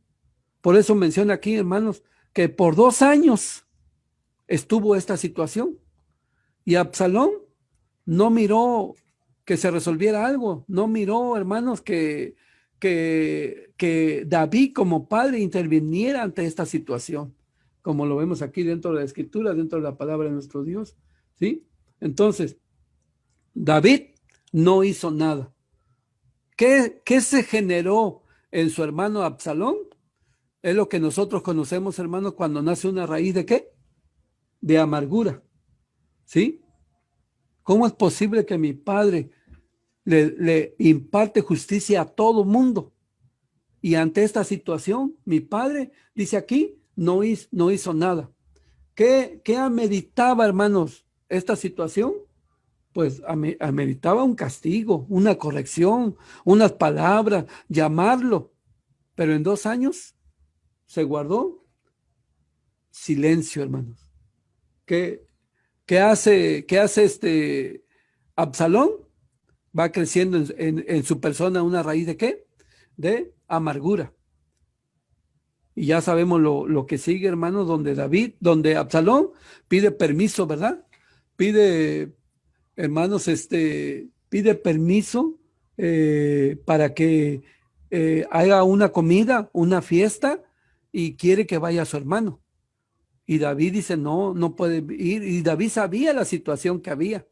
Por eso menciona aquí, hermanos, que por 2 años estuvo esta situación. Y Absalón no miró que se resolviera algo, no miró, hermanos, que David como padre interviniera ante esta situación, como lo vemos aquí dentro de la escritura, dentro de la palabra de nuestro Dios, ¿sí? Entonces, David no hizo nada. ¿Qué se generó en su hermano Absalón? Es lo que nosotros conocemos, hermanos, cuando nace una raíz ¿de qué? De amargura, ¿sí? ¿Cómo es posible que mi padre le imparte justicia a todo mundo? Y ante esta situación, mi padre, dice aquí, no hizo nada. ¿Qué ameritaba, hermanos, esta situación? Pues ameritaba un castigo, una corrección, unas palabras, llamarlo. Pero en 2 años se guardó silencio, hermanos. ¿Qué, qué hace Absalón? Va creciendo en su persona una raíz ¿de qué? De amargura. Y ya sabemos lo que sigue, hermanos, donde Absalón pide permiso, ¿verdad? Pide, hermanos, pide permiso para que haga una comida, una fiesta, y quiere que vaya su hermano. Y David dice, no, no puede ir. Y David sabía la situación que había.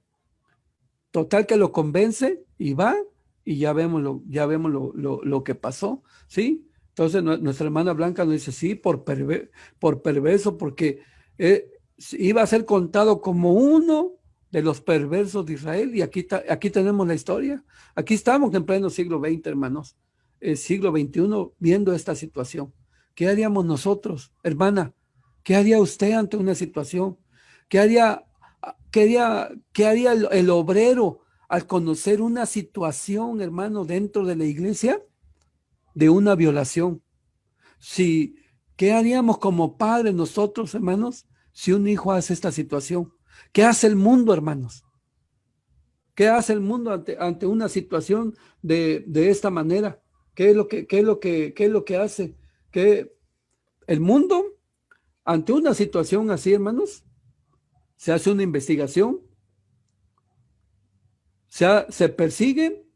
Total que lo convence y va, y ya vemos lo que pasó, ¿sí? Entonces nuestra hermana Blanca nos dice, sí, por perverso, porque eh, iba a ser contado como uno de los perversos de Israel, y aquí tenemos la historia. Aquí estamos en pleno siglo XX, hermanos, siglo XXI, viendo esta situación. ¿Qué haríamos nosotros, hermana? ¿Qué haría usted ante una situación? ¿Qué haría qué haría el obrero al conocer una situación, hermano, dentro de la iglesia de una violación? Si, ¿qué haríamos como padres nosotros, hermanos, si un hijo hace esta situación? ¿Qué hace el mundo, hermanos? ¿Qué hace el mundo ante una situación de esta manera? ¿Qué es lo que hace? Que el mundo, ante una situación así, hermanos, se hace una investigación, se persigue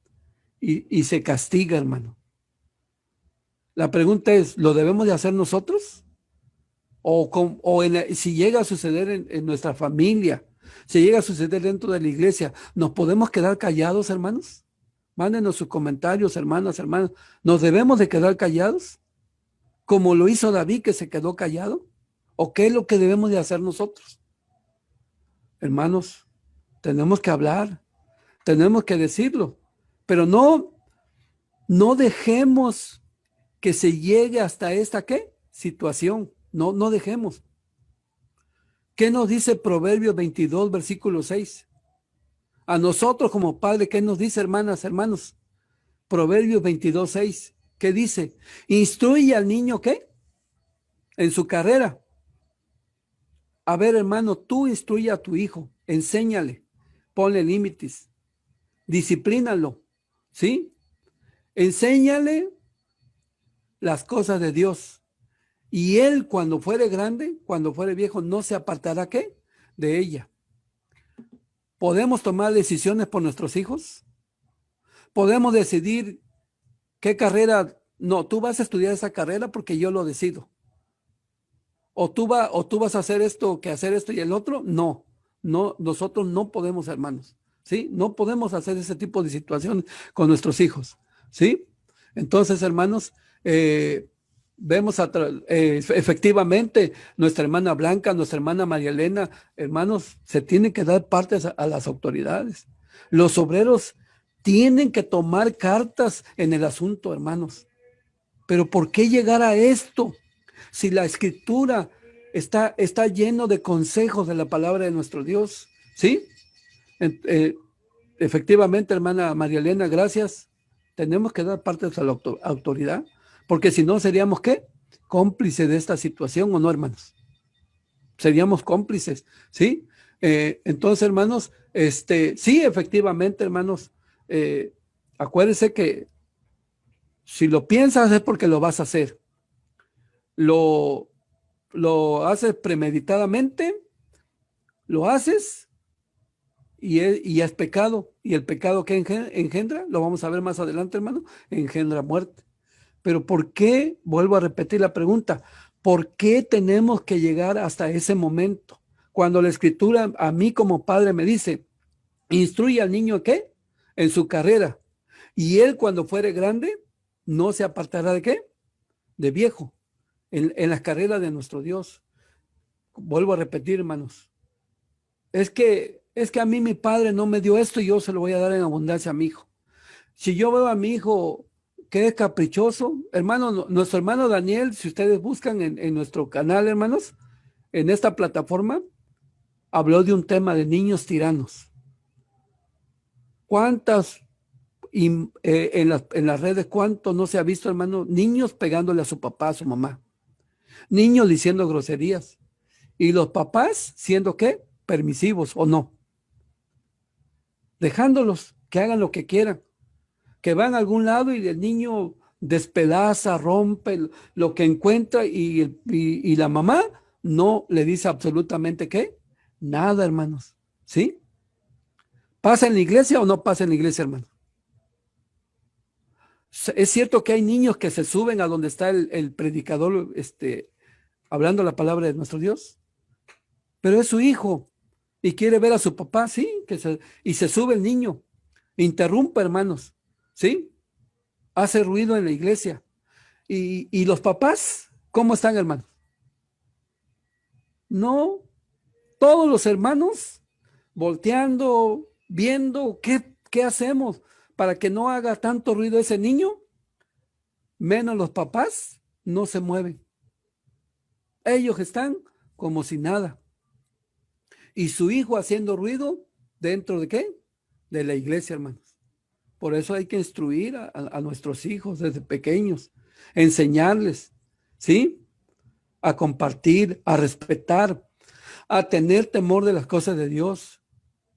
y se castiga, hermano. La pregunta es, ¿lo debemos de hacer nosotros? Si llega a suceder en nuestra familia, si llega a suceder dentro de la iglesia, ¿nos podemos quedar callados, hermanos? Mándenos sus comentarios, hermanas, hermanos. ¿Nos debemos de quedar callados? Como lo hizo David, que se quedó callado. ¿O qué es lo que debemos de hacer nosotros? Hermanos, tenemos que hablar, tenemos que decirlo, pero no dejemos que se llegue hasta esta ¿qué? Situación. No dejemos. ¿Qué nos dice Proverbios 22, versículo 6? A nosotros como padre, ¿qué nos dice, hermanas, hermanos? Proverbios 22, 6. ¿Qué dice? Instruye al niño, ¿qué? En su carrera. A ver, hermano, tú instruye a tu hijo, enséñale, ponle límites, disciplínalo, ¿sí? Enséñale las cosas de Dios. Y él, cuando fuere grande, cuando fuere viejo, no se apartará, ¿qué? De ella. ¿Podemos tomar decisiones por nuestros hijos? ¿Podemos decidir qué carrera? No, tú vas a estudiar esa carrera porque yo lo decido. O tú vas a hacer esto, que hacer esto y el otro. No, no, nosotros no podemos, hermanos, ¿sí? No podemos hacer ese tipo de situaciones con nuestros hijos, ¿sí? Entonces, hermanos, vemos efectivamente nuestra hermana Blanca, nuestra hermana María Elena, hermanos, se tienen que dar partes a las autoridades. Los obreros tienen que tomar cartas en el asunto, hermanos. Pero ¿por qué llegar a esto? Si la escritura está lleno de consejos de la palabra de nuestro Dios, ¿sí? Eh, Efectivamente, hermana María Elena, gracias. Tenemos que dar partes a la autoridad, porque si no seríamos, ¿qué? Cómplices de esta situación, ¿o no, hermanos? Seríamos cómplices, ¿sí? Entonces, hermanos, sí, efectivamente, hermanos, acuérdense que si lo piensas es porque lo vas a hacer. Lo, lo haces premeditadamente, lo haces y es pecado. Y el pecado que engendra, lo vamos a ver más adelante, hermano, engendra muerte. Pero ¿por qué? Vuelvo a repetir la pregunta. ¿Por qué tenemos que llegar hasta ese momento? Cuando la escritura a mí como padre me dice, instruye al niño ¿qué? En su carrera. Y él cuando fuere grande, no se apartará de ¿qué? De viejo. En las carreras de nuestro Dios. Vuelvo a repetir, hermanos. Es que a mí mi padre no me dio esto y yo se lo voy a dar en abundancia a mi hijo. Si yo veo a mi hijo que es caprichoso, hermano, nuestro hermano Daniel, si ustedes buscan en nuestro canal, hermanos, en esta plataforma, habló de un tema de niños tiranos. ¿Cuántas en las redes, cuánto no se ha visto, hermano? Niños pegándole a su papá, a su mamá. Niños diciendo groserías. Y los papás siendo, ¿qué? Permisivos o no. Dejándolos que hagan lo que quieran. Que van a algún lado y el niño despedaza, rompe lo que encuentra y la mamá no le dice absolutamente qué, nada, hermanos, ¿sí? ¿Pasa en la iglesia o no pasa en la iglesia, hermano? Es cierto que hay niños que se suben a donde está el predicador, hablando la palabra de nuestro Dios, pero es su hijo y quiere ver a su papá, sí, y se sube el niño, interrumpe, hermanos, ¿sí? Hace ruido en la iglesia. ¿Y los papás cómo están, hermanos? No, todos los hermanos volteando, viendo qué hacemos para que no haga tanto ruido ese niño, menos los papás no se mueven. Ellos están como si nada. Y su hijo haciendo ruido dentro de qué? De la iglesia, hermanos. Por eso hay que instruir a nuestros hijos desde pequeños, enseñarles, ¿sí? A compartir, a respetar, a tener temor de las cosas de Dios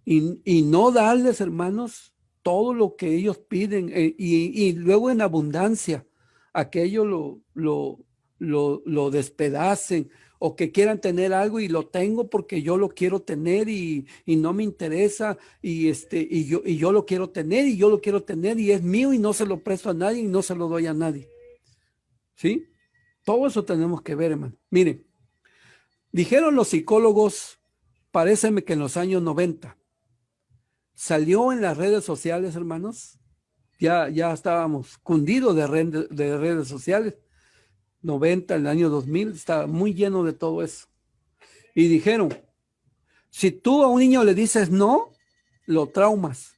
y no darles, hermanos, todo lo que ellos piden y luego en abundancia, aquello lo despedacen o que quieran tener algo y lo tengo porque yo lo quiero tener y no me interesa y yo lo quiero tener y yo lo quiero tener y es mío y no se lo presto a nadie y no se lo doy a nadie. ¿Sí? Todo eso tenemos que ver, hermano. Miren, dijeron los psicólogos, paréceme que en los años 90, salió en las redes sociales, hermanos, ya estábamos cundidos de redes sociales, 90, el año 2000, estaba muy lleno de todo eso. Y dijeron, si tú a un niño le dices no, lo traumas.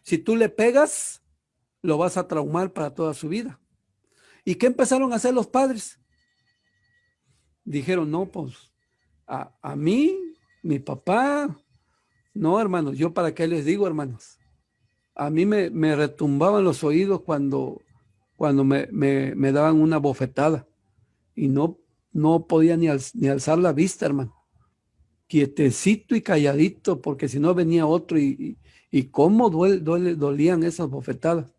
Si tú le pegas, lo vas a traumar para toda su vida. ¿Y qué empezaron a hacer los padres? Dijeron, no, pues a mí Mi papá, no, hermanos, yo para qué les digo, hermanos. A mí me retumbaban los oídos cuando me daban una bofetada y no podía ni alzar la vista, hermano. Quietecito y calladito, porque si no venía otro y cómo dolían esas bofetadas.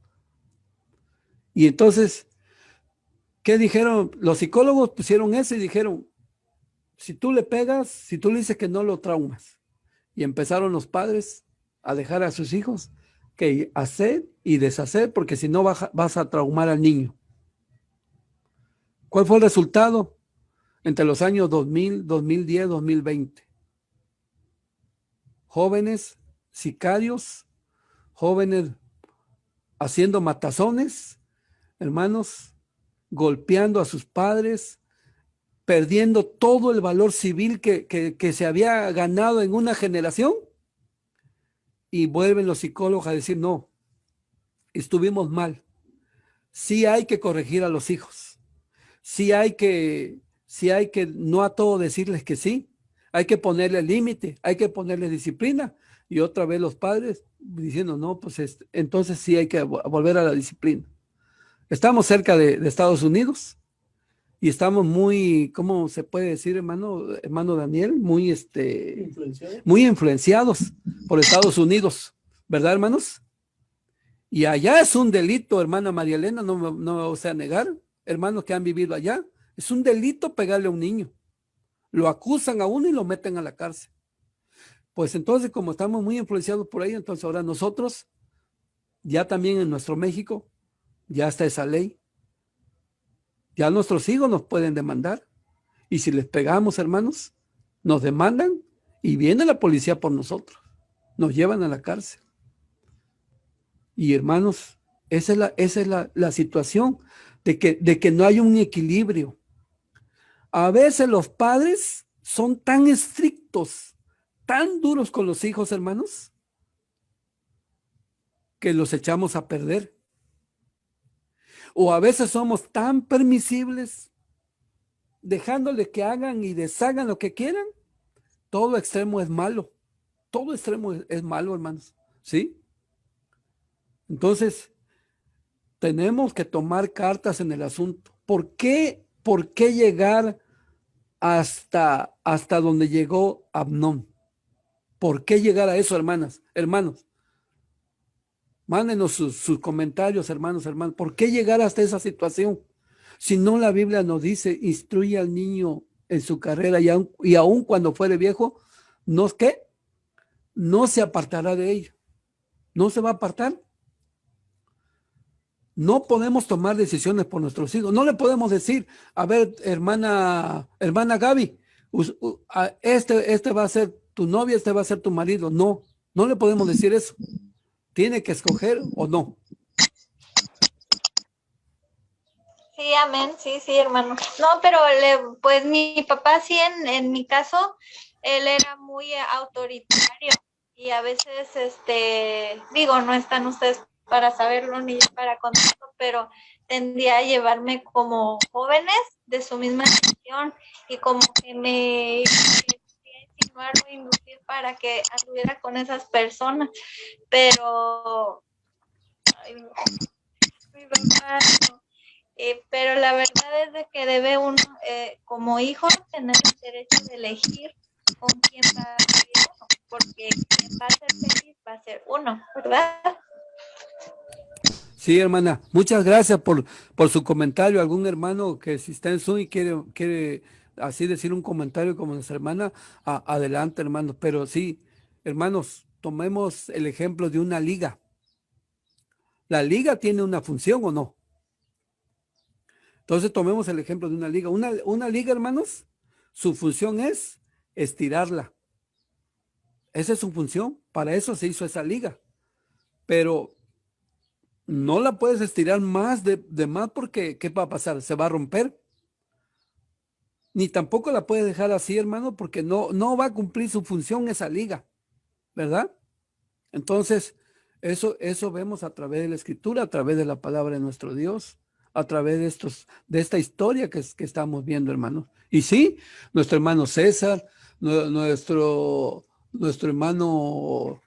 Y entonces, ¿qué dijeron? Los psicólogos pusieron eso y dijeron, si tú le pegas, si tú le dices que no lo traumas. Y empezaron los padres a dejar a sus hijos que hacer y deshacer, porque si no vas a traumar al niño. ¿Cuál fue el resultado? Entre los años 2000, 2010, 2020. Jóvenes sicarios, jóvenes haciendo matazones, hermanos, golpeando a sus padres, perdiendo todo el valor civil que se había ganado en una generación, y vuelven los psicólogos a decir, no, estuvimos mal, sí hay que corregir a los hijos, sí hay que no a todo decirles que sí, hay que ponerle límite, hay que ponerle disciplina, y otra vez los padres diciendo, no, pues entonces sí hay que volver a la disciplina. Estamos cerca de Estados Unidos, y estamos muy, ¿cómo se puede decir, hermano Daniel? Muy influenciados por Estados Unidos, ¿verdad, hermanos? Y allá es un delito, hermana María Elena, no me vas a negar, hermanos que han vivido allá, es un delito pegarle a un niño. Lo acusan a uno y lo meten a la cárcel. Pues entonces, como estamos muy influenciados por ahí, entonces ahora nosotros, ya también en nuestro México, ya está esa ley. Ya nuestros hijos nos pueden demandar. Y si les pegamos, hermanos, nos demandan y viene la policía por nosotros. Nos llevan a la cárcel. Y hermanos, esa es la situación de que no hay un equilibrio. A veces los padres son tan estrictos, tan duros con los hijos, hermanos, que los echamos a perder. O a veces somos tan permisibles, dejándole que hagan y deshagan lo que quieran. Todo extremo es malo. Todo extremo es malo, hermanos. ¿Sí? Entonces, tenemos que tomar cartas en el asunto. ¿Por qué llegar hasta donde llegó Amnón? ¿Por qué llegar a eso, hermanas? Hermanos, mándenos sus comentarios, hermanos. ¿Por qué llegar hasta esa situación? Si no, la Biblia nos dice, instruye al niño en su carrera y aun cuando fuere viejo, ¿qué? No se apartará de ello. No se va a apartar. No podemos tomar decisiones por nuestros hijos. No le podemos decir, a ver, hermana Gaby, este va a ser tu novia, este va a ser tu marido. No, no le podemos decir eso. Tiene que escoger o no. Sí, amén, sí, hermano. No, pero pues mi papá sí, en mi caso, él era muy autoritario y a veces, digo, no están ustedes para saberlo ni para contarlo, pero tendía a llevarme como jóvenes de su misma nación y como que me insinuar o inducir para que anduviera con esas personas, pero ay, mi papá no. Pero la verdad es de que debe uno, como hijo, tener el derecho de elegir con quién va a vivir uno, porque quien va a ser feliz va a ser uno, ¿verdad? Sí, hermana, muchas gracias por su comentario. Algún hermano que si está en Zoom y quiere así decir un comentario como nuestra hermana, adelante, hermanos. Pero sí, hermanos, tomemos el ejemplo de una liga. ¿La liga tiene una función o no? Entonces tomemos el ejemplo de una liga. Una liga, hermanos, su función es estirarla. Esa es su función. Para eso se hizo esa liga. Pero no la puedes estirar más de más porque ¿qué va a pasar? Se va a romper. Ni tampoco la puedes dejar así, hermano, porque no va a cumplir su función esa liga, ¿verdad? Entonces, eso vemos a través de la escritura, a través de la palabra de nuestro Dios, a través de esta historia que estamos viendo, hermanos. Y sí, nuestro hermano César, nuestro hermano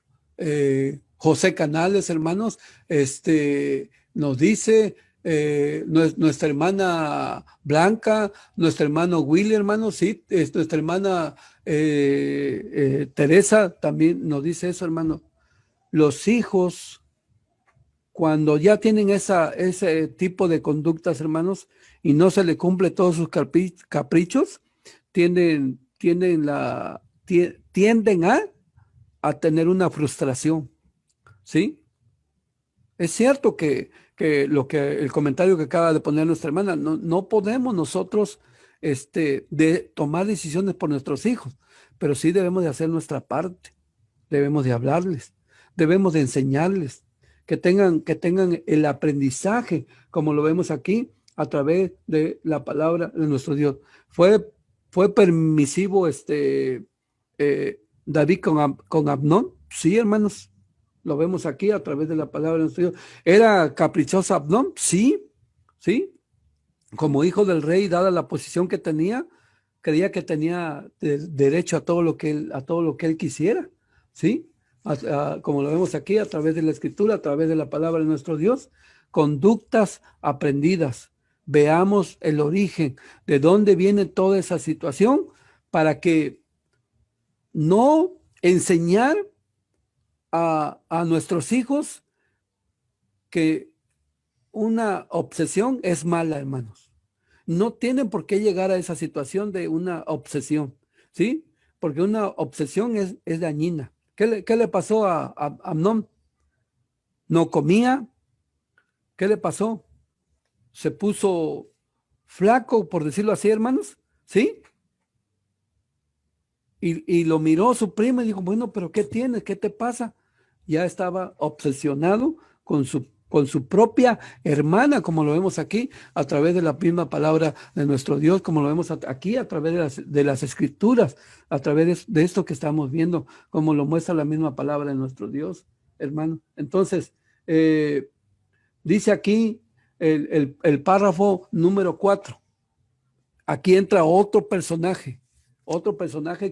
José Canales, hermanos, nos dice, nuestra hermana Blanca, nuestro hermano Willy, hermanos, sí, nuestra hermana Teresa también nos dice eso, hermano. Los hijos, cuando ya tienen ese tipo de conductas, hermanos, y no se le cumple todos sus caprichos, tienden a tener una frustración, ¿sí? Es cierto que el comentario que acaba de poner nuestra hermana, no podemos nosotros de tomar decisiones por nuestros hijos, pero sí debemos de hacer nuestra parte, debemos de hablarles, debemos de enseñarles, que tengan el aprendizaje, como lo vemos aquí, a través de la palabra de nuestro Dios. Fue permisivo David con Amnón, sí, hermanos. Lo vemos aquí a través de la palabra de nuestro Dios. ¿Era caprichoso Amnón? Sí, sí. Como hijo del rey, dada la posición que tenía, creía que tenía derecho a todo lo que él quisiera, ¿sí? Como lo vemos aquí a través de la escritura, a través de la palabra de nuestro Dios, conductas aprendidas. Veamos el origen, de dónde viene toda esa situación, para que no enseñar a nuestros hijos que una obsesión es mala, hermanos. No tienen por qué llegar a esa situación de una obsesión, ¿sí? Porque una obsesión es dañina. ¿Qué le pasó a Amnón? No comía. ¿Qué le pasó? Se puso flaco, por decirlo así, hermanos, ¿sí? Y lo miró su prima y dijo, bueno, pero ¿qué tienes? ¿Qué te pasa? Ya estaba obsesionado con su propia hermana, como lo vemos aquí, a través de la misma palabra de nuestro Dios, como lo vemos aquí, a través de las escrituras, a través de esto que estamos viendo, como lo muestra la misma palabra de nuestro Dios, hermano. Entonces, dice aquí el párrafo número 4. Aquí entra otro personaje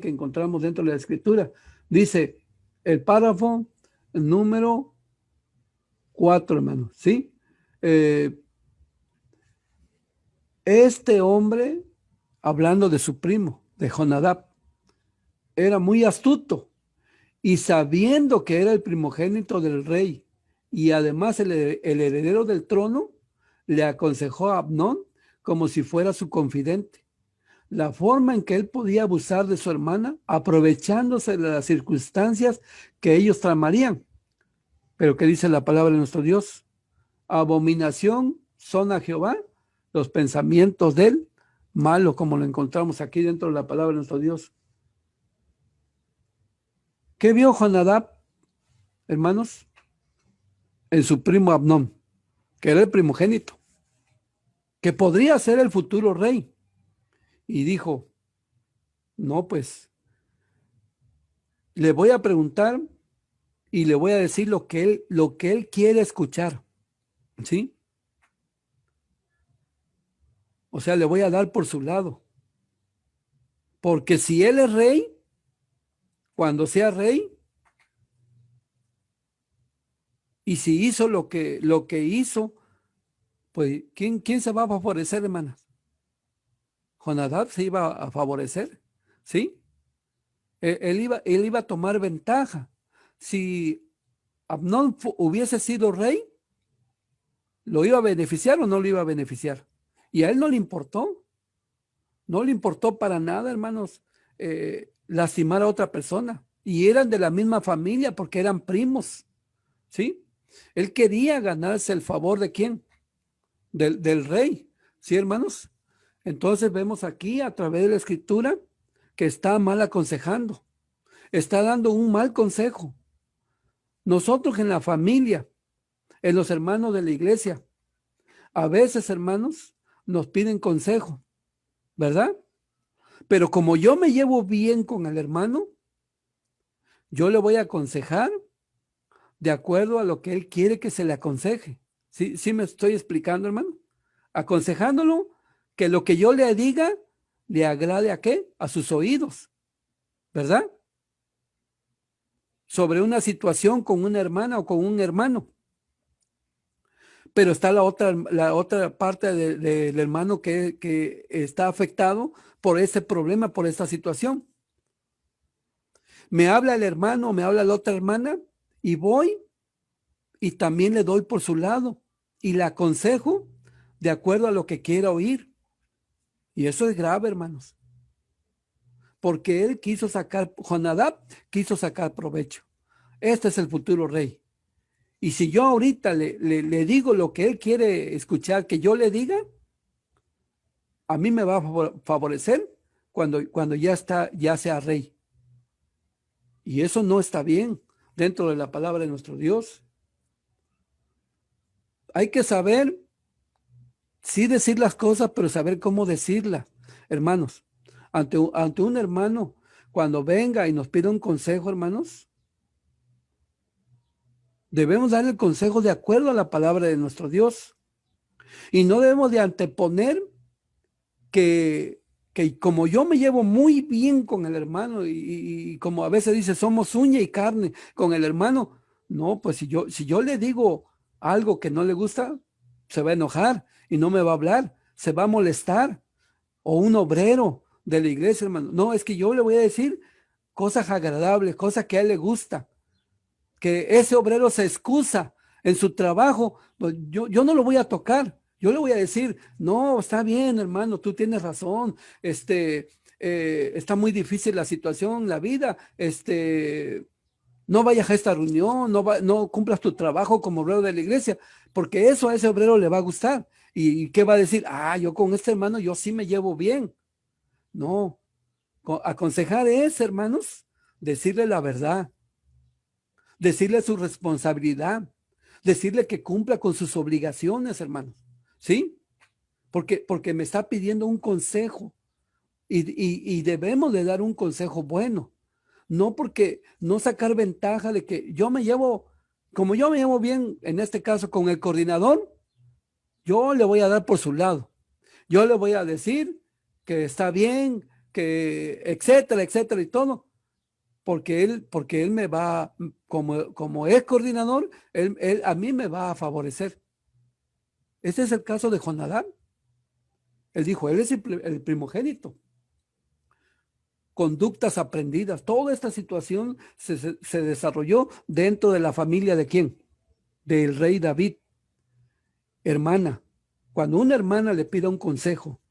que encontramos dentro de la escritura. Dice el párrafo número 4, hermano, ¿sí? Este hombre, hablando de su primo, de Jonadab, era muy astuto y sabiendo que era el primogénito del rey y además el heredero del trono, le aconsejó a Amnón como si fuera su confidente la forma en que él podía abusar de su hermana, aprovechándose de las circunstancias que ellos tramarían. Pero ¿qué dice la palabra de nuestro Dios? Abominación son a Jehová los pensamientos de él, malo, como lo encontramos aquí dentro de la palabra de nuestro Dios. ¿Qué vio Jonadab, hermanos? En su primo Amnón, que era el primogénito, que podría ser el futuro rey. Y dijo, no, pues, le voy a preguntar y le voy a decir lo que él quiere escuchar, ¿sí? O sea, le voy a dar por su lado. Porque si él es rey, cuando sea rey, y si hizo lo que hizo, pues, ¿quién se va a favorecer, hermanas? Jonadab se iba a favorecer, ¿sí? Él iba a tomar ventaja. Si Amnón hubiese sido rey, ¿lo iba a beneficiar o no lo iba a beneficiar? Y a él no le importó para nada, hermanos, lastimar a otra persona. Y eran de la misma familia porque eran primos, ¿sí? Él quería ganarse el favor de ¿quién? Del rey, ¿sí, hermanos? Entonces vemos aquí a través de la escritura que está mal aconsejando, está dando un mal consejo. Nosotros en la familia, en los hermanos de la iglesia, a veces, hermanos, nos piden consejo, ¿verdad? Pero como yo me llevo bien con el hermano, yo le voy a aconsejar de acuerdo a lo que él quiere que se le aconseje. ¿Sí me estoy explicando, hermano? Aconsejándolo que lo que yo le diga le agrade a qué? A sus oídos. ¿verdad? Sobre una situación con una hermana o con un hermano. Pero está la otra parte del hermano que está afectado por ese problema, por esta situación. Me habla el hermano, me habla la otra hermana y voy y también le doy por su lado y le aconsejo de acuerdo a lo que quiera oír. Y eso es grave, hermanos, porque él quiso sacar, Jonadab quiso sacar provecho. Este es el futuro rey. Y si yo ahorita le digo lo que él quiere escuchar, que yo le diga, a mí me va a favorecer cuando ya sea rey. Y eso no está bien dentro de la palabra de nuestro Dios. Hay que saber, sí decir las cosas, pero saber cómo decirlas, hermanos. Ante un hermano, cuando venga y nos pida un consejo, hermanos, debemos dar el consejo de acuerdo a la palabra de nuestro Dios. Y no debemos de anteponer que como yo me llevo muy bien con el hermano y como a veces dice, somos uña y carne con el hermano, no, pues si yo le digo algo que no le gusta, se va a enojar y no me va a hablar, se va a molestar. O un obrero de la iglesia, hermano. No, es que yo le voy a decir cosas agradables, cosas que a él le gusta, que ese obrero se excusa en su trabajo, pues yo no lo voy a tocar. Yo le voy a decir, no, está bien, hermano, tú tienes razón, está muy difícil la situación, la vida, no vayas a esta reunión, no cumplas tu trabajo como obrero de la iglesia, porque eso a ese obrero le va a gustar. ¿Y qué va a decir? Ah, yo con este hermano, yo sí me llevo bien. No, aconsejar es, hermanos, decirle la verdad, decirle su responsabilidad, decirle que cumpla con sus obligaciones, hermanos, ¿sí? Porque me está pidiendo un consejo y debemos de dar un consejo bueno, no porque no sacar ventaja de que como yo me llevo bien, en este caso con el coordinador, yo le voy a dar por su lado, yo le voy a decir que está bien, que etcétera, etcétera y todo, porque él me va, como es coordinador, él a mí me va a favorecer. Este es el caso de Jonadab. Él dijo, él es el primogénito. Conductas aprendidas. Toda esta situación se desarrolló dentro de la familia de ¿quién? Del rey David. Hermana, cuando una hermana le pida un consejo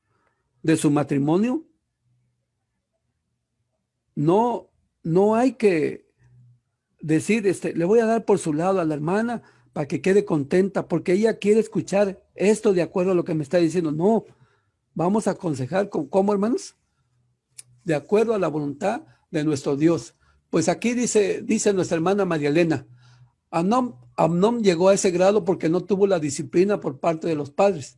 de su matrimonio, no, no hay que decir, le voy a dar por su lado a la hermana para que quede contenta, porque ella quiere escuchar esto de acuerdo a lo que me está diciendo. No, vamos a aconsejar, ¿cómo, hermanos? De acuerdo a la voluntad de nuestro Dios. Pues aquí dice nuestra hermana María Elena, Amnón llegó a ese grado porque no tuvo la disciplina por parte de los padres.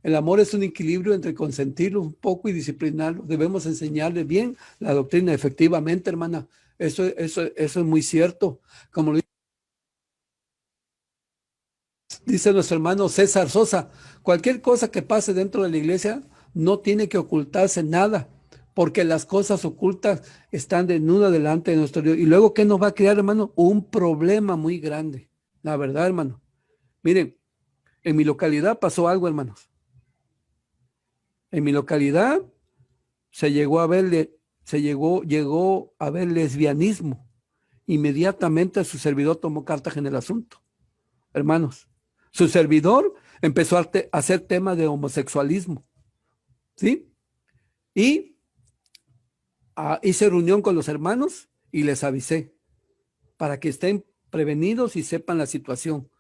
El amor es un equilibrio entre consentirlo un poco y disciplinarlo. Debemos enseñarle bien la doctrina, efectivamente, hermana. Eso es muy cierto. Como lo dice nuestro hermano César Sosa, cualquier cosa que pase dentro de la iglesia no tiene que ocultarse nada, porque las cosas ocultas están desnudas delante de nuestro Dios. Y luego, ¿qué nos va a crear, hermano? Un problema muy grande. La verdad, hermano. Miren, en mi localidad pasó algo, hermanos. En mi localidad llegó a ver lesbianismo. Inmediatamente su servidor tomó cartas en el asunto. Hermanos, su servidor empezó a hacer temas de homosexualismo, ¿sí? Y hice reunión con los hermanos y les avisé para que estén prevenidos y sepan la situación.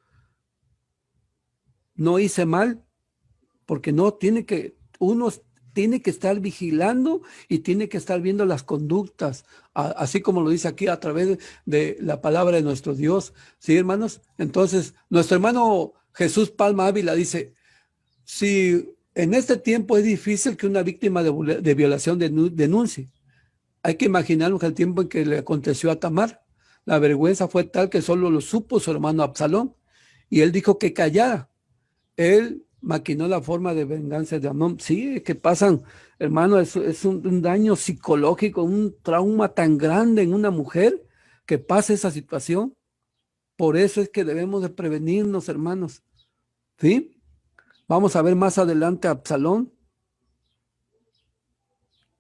No hice mal, porque uno tiene que estar vigilando y tiene que estar viendo las conductas, así como lo dice aquí a través de la palabra de nuestro Dios. ¿Sí, hermanos? Entonces, nuestro hermano Jesús Palma Ávila dice, si en este tiempo es difícil que una víctima de violación denuncie, hay que imaginarnos el tiempo en que le aconteció a Tamar. La vergüenza fue tal que solo lo supo su hermano Absalón, y él dijo que callara. Él maquinó la forma de venganza de Amón. Sí, que pasan, hermano, es un daño psicológico, un trauma tan grande en una mujer que pasa esa situación. Por eso es que debemos de prevenirnos, hermanos. ¿Sí? Vamos a ver más adelante a Absalón.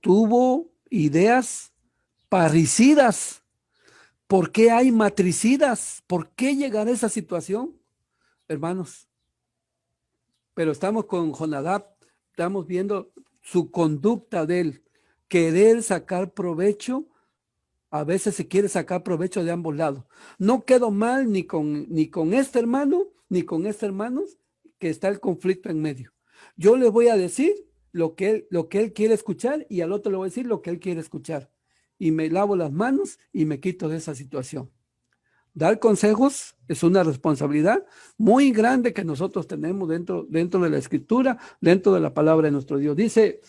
Tuvo ideas parricidas. ¿Por qué hay matricidas? ¿Por qué llegar a esa situación, hermanos? Pero estamos con Jonadab, estamos viendo su conducta de él, querer sacar provecho. A veces se quiere sacar provecho de ambos lados. No quedó mal ni con este hermano, ni con este hermano, que está el conflicto en medio. Yo le voy a decir lo que él quiere escuchar y al otro le voy a decir lo que él quiere escuchar. Y me lavo las manos y me quito de esa situación. Dar consejos es una responsabilidad muy grande que nosotros tenemos dentro de la escritura, dentro de la palabra de nuestro Dios. Dice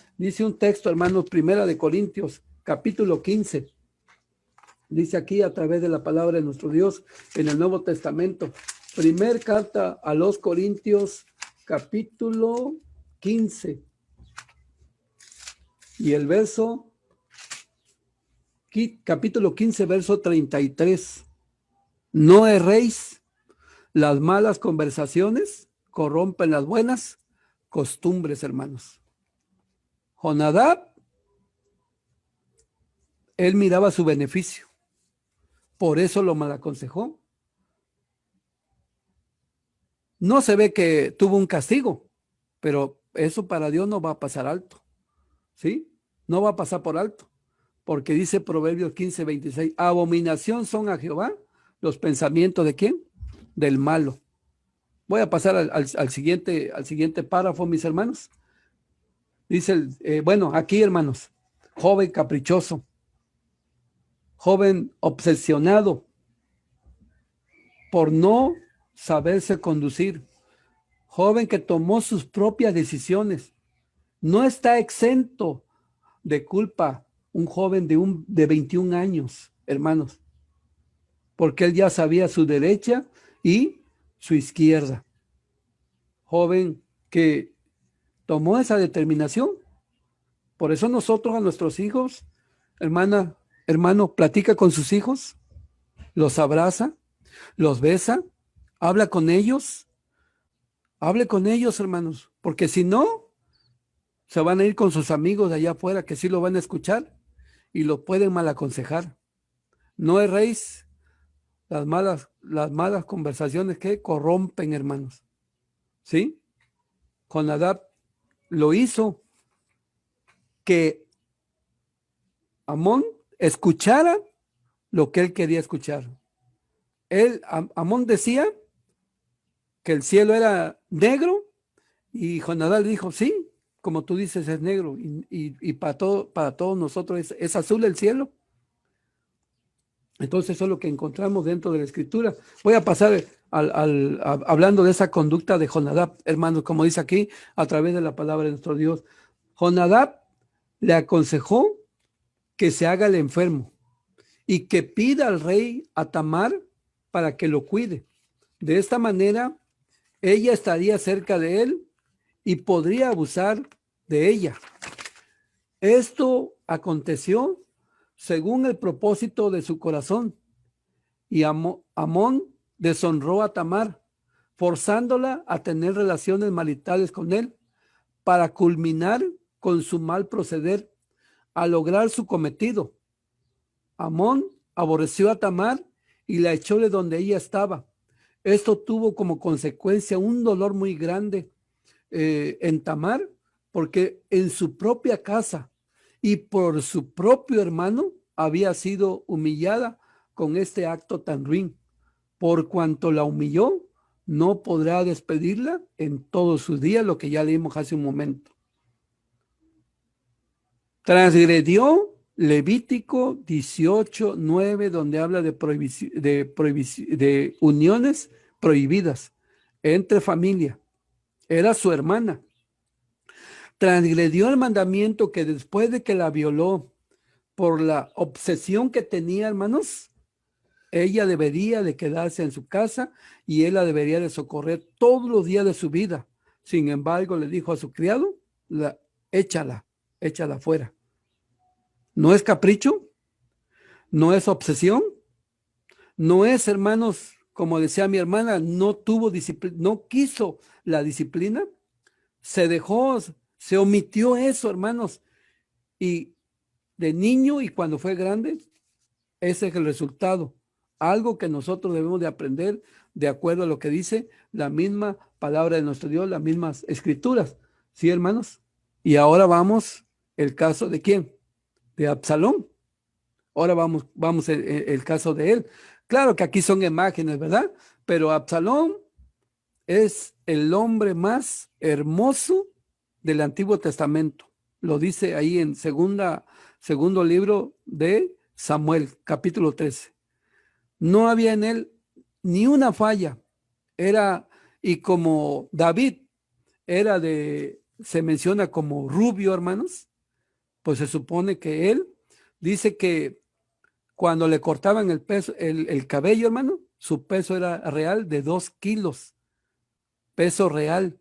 un texto, hermanos, Primera de Corintios, capítulo 15. Dice aquí a través de la palabra de nuestro Dios en el Nuevo Testamento. Primer carta a los Corintios, capítulo 15. Y el verso, capítulo 15, verso 33. No erréis, las malas conversaciones corrompen las buenas costumbres, hermanos. Jonadab, él miraba su beneficio. Por eso lo malaconsejó. No se ve que tuvo un castigo, pero eso para Dios no va a pasar alto. ¿Sí? No va a pasar por alto. Porque dice Proverbios 15, 26, abominación son a Jehová los pensamientos ¿de quién? Del malo. Voy a pasar al siguiente párrafo, mis hermanos. Dice, bueno, aquí, hermanos, joven caprichoso, joven obsesionado por no saberse conducir, joven que tomó sus propias decisiones. No está exento de culpa un joven de 21 años, hermanos, porque él ya sabía su derecha y su izquierda. Joven que tomó esa determinación. Por eso nosotros a nuestros hijos, hermano, platica con sus hijos, los abraza, los besa, habla con ellos, hable con ellos, hermanos, porque si no, se van a ir con sus amigos de allá afuera que sí lo van a escuchar y lo pueden mal aconsejar. No erréis, las malas conversaciones que corrompen, hermanos. ¿Sí? Jonadab lo hizo que Amón escuchara lo que él quería escuchar. Amón decía que el cielo era negro y Jonadab le dijo, sí, como tú dices es negro y para todos nosotros es azul el cielo. Entonces eso es lo que encontramos dentro de la escritura. Voy a pasar hablando de esa conducta de Jonadab, hermanos, como dice aquí, a través de la palabra de nuestro Dios. Jonadab le aconsejó que se haga el enfermo y que pida al rey a Tamar para que lo cuide. De esta manera, ella estaría cerca de él y podría abusar de ella. Esto aconteció según el propósito de su corazón, y Amón deshonró a Tamar, forzándola a tener relaciones maritales con él para culminar con su mal proceder a lograr su cometido. Amón aborreció a Tamar y la echó de donde ella estaba. Esto tuvo como consecuencia un dolor muy grande en Tamar, porque en su propia casa y por su propio hermano había sido humillada con este acto tan ruin. Por cuanto la humilló, no podrá despedirla en todos sus días, lo que ya leímos hace un momento. Transgredió Levítico 18:9, donde habla de uniones prohibidas entre familia. Era su hermana. Transgredió el mandamiento que después de que la violó por la obsesión que tenía, hermanos, ella debería de quedarse en su casa y él la debería de socorrer todos los días de su vida, Sin embargo, le dijo a su criado, échala fuera. No es capricho, no es obsesión, no es, hermanos, como decía mi hermana, no tuvo disciplina, no quiso la disciplina, se dejó, se omitió eso, hermanos, y de niño y cuando fue grande, ese es el resultado. Algo que nosotros debemos de aprender de acuerdo a lo que dice la misma palabra de nuestro Dios, las mismas escrituras. ¿Sí, hermanos? Y ahora vamos, el caso de ¿quién? De Absalón. Ahora vamos el caso de él. Claro que aquí son imágenes, ¿verdad? Pero Absalón es el hombre más hermoso del Antiguo Testamento. Lo dice ahí en segundo libro de Samuel, capítulo 13. No había en él ni una falla. Y como David se menciona como rubio, hermanos, pues se supone que él dice que cuando le cortaban el cabello, hermano, su peso era real de 2 kilos, peso real.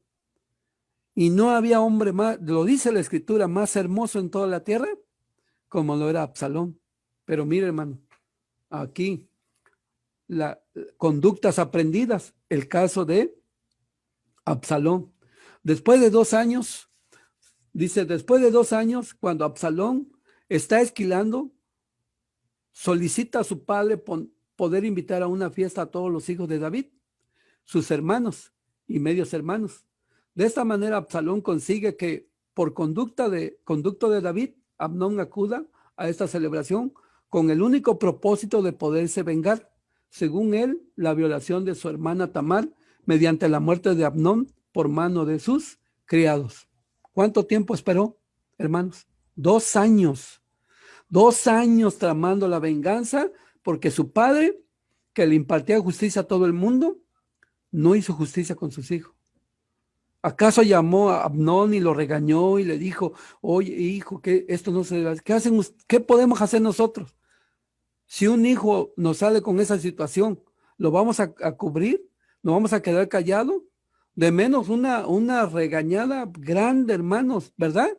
Y no había hombre más, lo dice la escritura, más hermoso en toda la tierra, como lo era Absalón. Pero mire, hermano, aquí, las conductas aprendidas, el caso de Absalón. Después de 2 años, dice, después de 2 años, cuando Absalón está esquilando, solicita a su padre poder invitar a una fiesta a todos los hijos de David, sus hermanos y medios hermanos. De esta manera, Absalón consigue que, por conducto de David, Amnón acuda a esta celebración con el único propósito de poderse vengar, según él, la violación de su hermana Tamar mediante la muerte de Amnón por mano de sus criados. ¿Cuánto tiempo esperó, hermanos? 2 años. 2 años tramando la venganza porque su padre, que le impartía justicia a todo el mundo, no hizo justicia con sus hijos. ¿Acaso llamó a Amnón y lo regañó y le dijo, oye, hijo, que esto no se debe hacer? ¿Qué podemos hacer nosotros? Si un hijo nos sale con esa situación, ¿lo vamos a cubrir? ¿Nos vamos a quedar callados? De menos una regañada grande, hermanos, ¿verdad?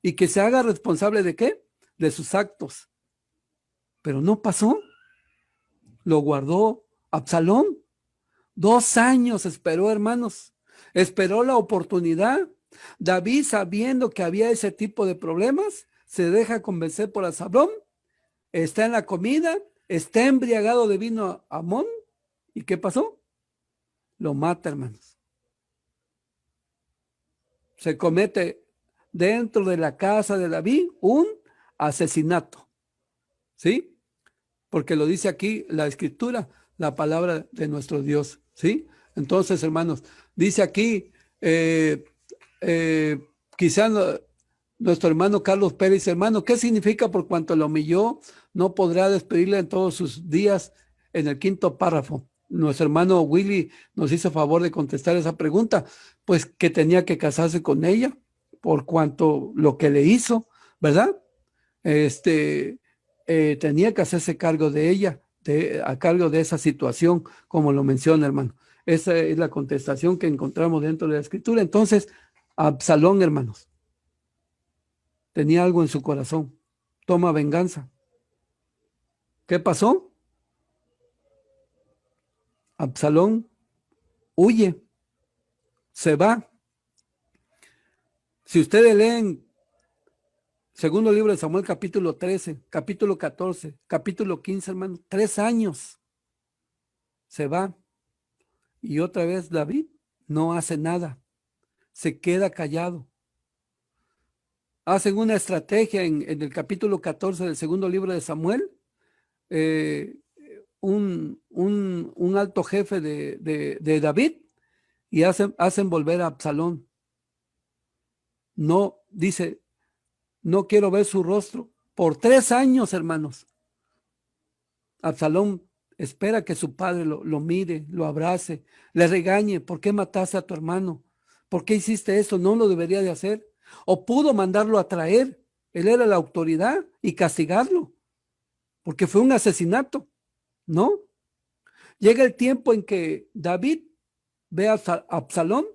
Y que se haga responsable ¿de qué? De sus actos. Pero no pasó. Lo guardó Absalón. 2 años esperó, hermanos. Esperó la oportunidad. David, sabiendo que había ese tipo de problemas, se deja convencer por Absalón. Está en la comida, está embriagado de vino Amón. ¿Y qué pasó? Lo mata, hermanos. Se comete dentro de la casa de David un asesinato. ¿Sí? Porque lo dice aquí la escritura, la palabra de nuestro Dios. ¿Sí? Entonces, hermanos, dice aquí, quizá nuestro hermano Carlos Pérez, hermano, ¿qué significa por cuanto lo humilló? No podrá despedirle en todos sus días en el 5º párrafo. Nuestro hermano Willy nos hizo favor de contestar esa pregunta, pues que tenía que casarse con ella por cuanto lo que le hizo, ¿verdad? Tenía que hacerse cargo de ella, a cargo de esa situación, como lo menciona, hermano. Esa es la contestación que encontramos dentro de la escritura. Entonces, Absalón, hermanos, tenía algo en su corazón, toma venganza. ¿Qué pasó? Absalón huye, se va. Si ustedes leen segundo libro de Samuel, capítulo 13, capítulo 14, capítulo 15, hermano, 3 años se va. Y otra vez David no hace nada, se queda callado. Hacen una estrategia en el capítulo 14 del segundo libro de Samuel. Un alto jefe de David, y hacen volver a Absalón. No, dice, no quiero ver su rostro. Por 3 años, hermanos. Absalón espera que su padre lo mire, lo abrace, le regañe. ¿Por qué mataste a tu hermano? ¿Por qué hiciste eso? No lo debería de hacer. O pudo mandarlo a traer. Él era la autoridad y castigarlo, porque fue un asesinato, ¿no? Llega el tiempo en que David ve a Absalón,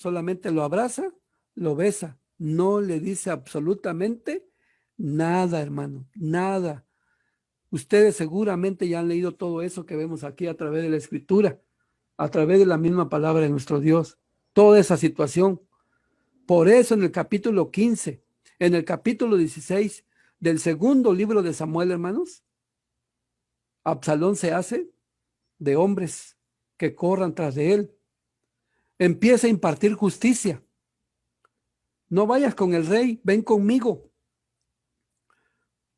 solamente lo abraza, lo besa, no le dice absolutamente nada, hermano, nada. Ustedes seguramente ya han leído todo eso que vemos aquí a través de la Escritura, a través de la misma palabra de nuestro Dios, toda esa situación. Por eso en el capítulo 15, en el capítulo 16 del segundo libro de Samuel, hermanos, Absalón se hace de hombres que corran tras de él. Empieza a impartir justicia. No vayas con el rey, ven conmigo.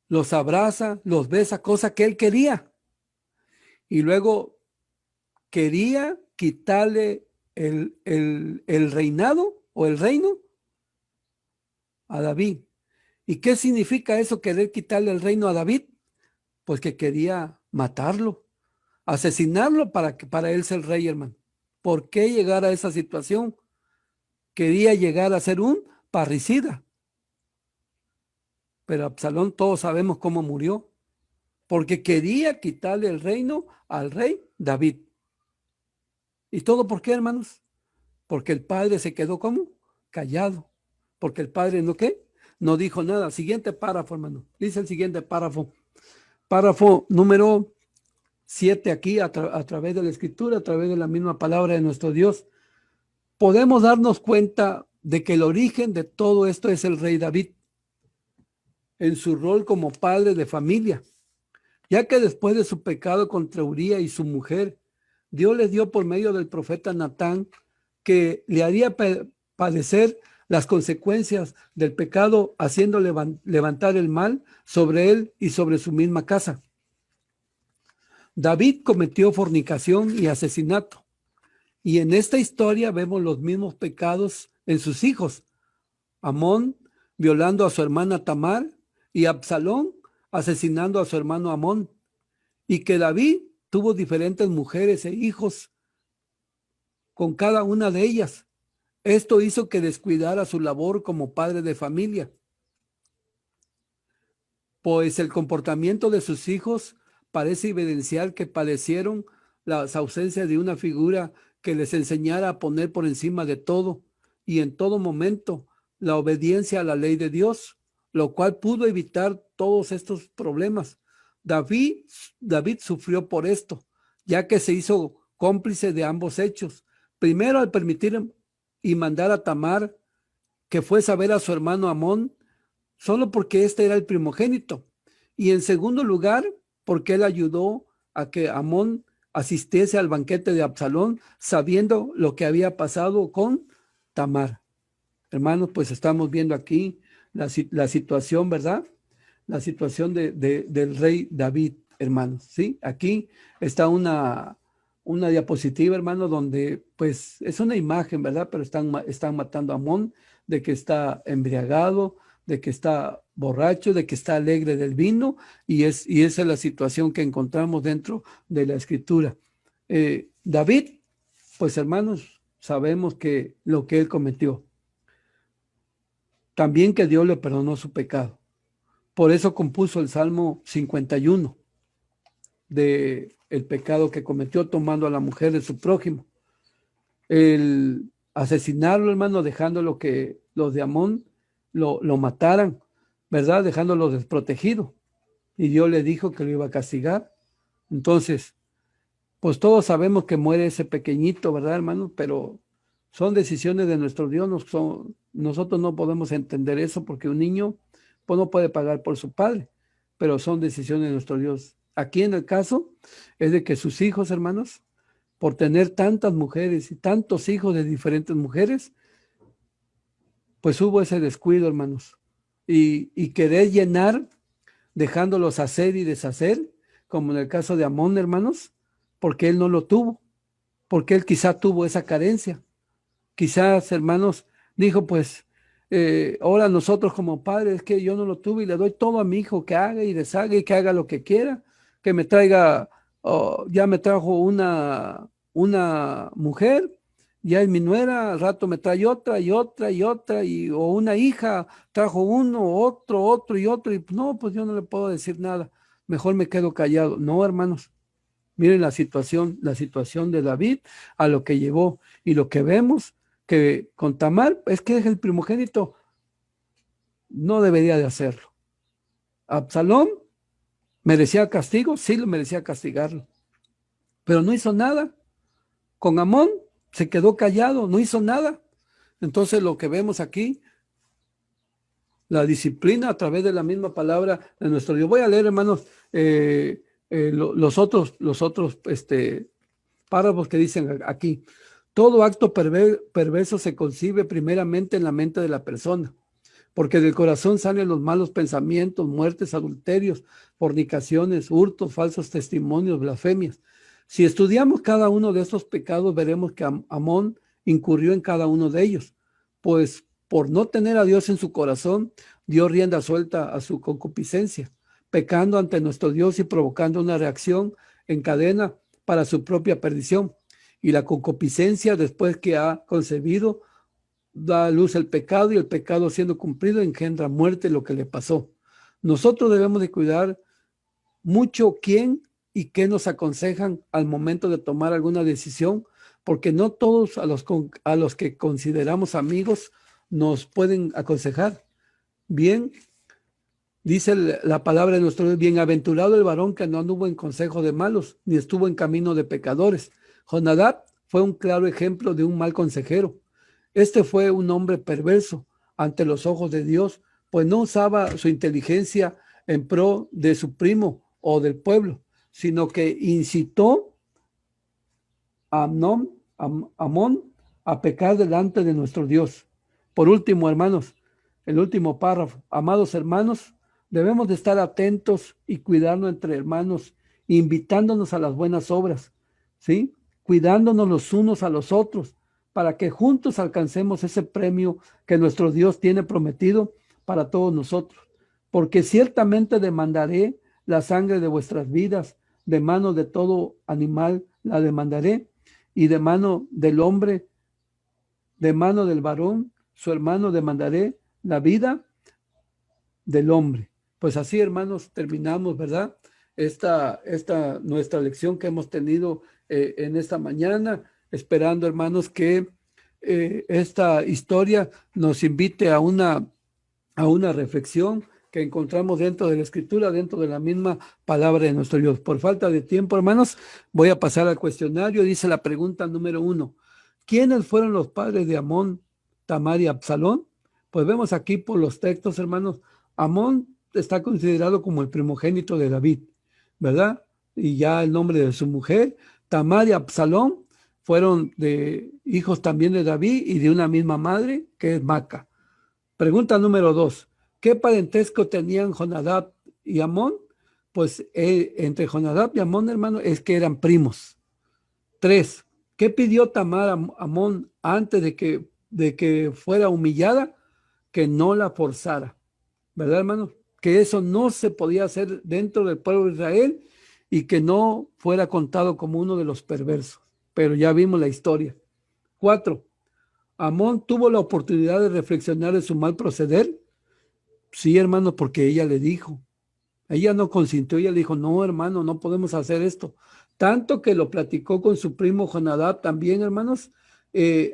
Los abraza, los besa, cosa que él quería. Y luego quería quitarle el reinado o el reino a David. ¿Y qué significa eso, querer quitarle el reino a David? Pues que quería matarlo, asesinarlo para él ser rey, hermano. ¿Por qué llegar a esa situación? Quería llegar a ser un parricida. Pero Absalón todos sabemos cómo murió, porque quería quitarle el reino al rey David. ¿Y todo por qué, hermanos? Porque el padre se quedó como callado, porque el padre no qué, no dijo nada. Siguiente párrafo, hermano. Dice el siguiente párrafo. Párrafo número 7 aquí, a través de la Escritura, a través de la misma palabra de nuestro Dios. Podemos darnos cuenta de que el origen de todo esto es el rey David, en su rol como padre de familia, ya que después de su pecado contra Uría y su mujer, Dios les dio por medio del profeta Natán que le haría padecer las consecuencias del pecado, haciendo levantar el mal sobre él y sobre su misma casa. David cometió fornicación y asesinato, y en esta historia vemos los mismos pecados en sus hijos: Amón violando a su hermana Tamar y Absalón asesinando a su hermano Amón, y que David tuvo diferentes mujeres e hijos con cada una de ellas. Esto hizo que descuidara su labor como padre de familia, pues el comportamiento de sus hijos parece evidenciar que padecieron las ausencias de una figura que les enseñara a poner por encima de todo y en todo momento la obediencia a la ley de Dios, lo cual pudo evitar todos estos problemas. David sufrió por esto, ya que se hizo cómplice de ambos hechos. Primero, al permitir y mandar a Tamar que fuese a ver a su hermano Amón, solo porque este era el primogénito. Y en segundo lugar, porque él ayudó a que Amón asistiese al banquete de Absalón, sabiendo lo que había pasado con Tamar. Hermanos, pues estamos viendo aquí la situación, ¿verdad? La situación del rey David, hermanos, ¿sí? Aquí está una diapositiva, hermano, donde pues es una imagen, ¿verdad? Pero están matando a Amón, de que está embriagado, de que está borracho, de que está alegre del vino, y esa es la situación que encontramos dentro de la Escritura. David, pues hermanos, sabemos que lo que él cometió, también que Dios le perdonó su pecado. Por eso compuso el Salmo 51 de el pecado que cometió tomando a la mujer de su prójimo. El asesinarlo, hermano, dejándolo que los de Amón lo mataran, ¿verdad? Dejándolo desprotegido. Y Dios le dijo que lo iba a castigar. Entonces, pues todos sabemos que muere ese pequeñito, ¿verdad, hermano? Pero son decisiones de nuestro Dios. Nosotros no podemos entender eso, porque un niño pues no puede pagar por su padre, pero son decisiones de nuestro Dios. Aquí en el caso es de que sus hijos, hermanos, por tener tantas mujeres y tantos hijos de diferentes mujeres, pues hubo ese descuido, hermanos, y querer llenar, dejándolos hacer y deshacer, como en el caso de Amón, hermanos, porque él no lo tuvo, porque él quizá tuvo esa carencia. Quizás, hermanos, dijo, pues, ahora nosotros como padres, que yo no lo tuve y le doy todo a mi hijo, que haga y deshaga y que haga lo que quiera, que me traiga, ya me trajo una mujer, ya es mi nuera, al rato me trae otra y otra y otra, o una hija, trajo uno, otro y otro, y no, pues yo no le puedo decir nada, mejor me quedo callado. No, hermanos, miren la situación de David a lo que llevó, y lo que vemos, que con Tamar, es que es el primogénito, no debería de hacerlo. Absalón merecía castigo, sí lo merecía castigarlo, pero no hizo nada. Con Amón se quedó callado, no hizo nada. Entonces lo que vemos aquí, la disciplina a través de la misma palabra de nuestro Dios. Voy a leer, hermanos, los otros párrafos que dicen aquí. Todo acto perverso se concibe primeramente en la mente de la persona, porque del corazón salen los malos pensamientos, muertes, adulterios, fornicaciones, hurtos, falsos testimonios, blasfemias. Si estudiamos cada uno de estos pecados, veremos que Amón incurrió en cada uno de ellos, pues por no tener a Dios en su corazón, dio rienda suelta a su concupiscencia, pecando ante nuestro Dios y provocando una reacción en cadena para su propia perdición. Y la concupiscencia, después que ha concebido, da a luz el pecado, y el pecado siendo cumplido engendra muerte, lo que le pasó. Nosotros debemos de cuidar mucho quién y qué nos aconsejan al momento de tomar alguna decisión, porque no todos a los que consideramos amigos nos pueden aconsejar. Bien, dice la palabra de nuestro Dios: bienaventurado el varón que no anduvo en consejo de malos, ni estuvo en camino de pecadores. Jonadab fue un claro ejemplo de un mal consejero. Este fue un hombre perverso ante los ojos de Dios, pues no usaba su inteligencia en pro de su primo o del pueblo, sino que incitó a Amón a pecar delante de nuestro Dios. Por último, hermanos, el último párrafo: amados hermanos, debemos de estar atentos y cuidarnos entre hermanos, invitándonos a las buenas obras, ¿sí? Cuidándonos los unos a los otros, para que juntos alcancemos ese premio que nuestro Dios tiene prometido para todos nosotros. Porque ciertamente demandaré la sangre de vuestras vidas, de mano de todo animal la demandaré, y de mano del hombre, de mano del varón, su hermano, demandaré la vida del hombre. Pues así, hermanos, terminamos, ¿verdad? Esta nuestra lección que hemos tenido en esta mañana, esperando, hermanos, que esta historia nos invite a una reflexión que encontramos dentro de la Escritura, dentro de la misma palabra de nuestro Dios. Por falta de tiempo, hermanos, voy a pasar al cuestionario. Dice la pregunta número 1: ¿quiénes fueron los padres de Amón, Tamar y Absalón? Pues vemos aquí por los textos, hermanos, Amón está considerado como el primogénito de David, ¿verdad? Y ya el nombre de su mujer. Tamar y Absalón fueron de hijos también de David y de una misma madre, que es Maca. Pregunta número 2: ¿qué parentesco tenían Jonadab y Amón? Pues entre Jonadab y Amón, hermano, es que eran primos. 3: ¿qué pidió Tamar a Amón antes de que fuera humillada? Que no la forzara, ¿verdad, hermano? Que eso no se podía hacer dentro del pueblo de Israel y que no fuera contado como uno de los perversos. Pero ya vimos la historia. 4: ¿Amón tuvo la oportunidad de reflexionar en su mal proceder? Sí, hermano, porque ella le dijo. Ella no consintió, ella le dijo: no, hermano, no podemos hacer esto. Tanto que lo platicó con su primo Jonadab también, hermanos,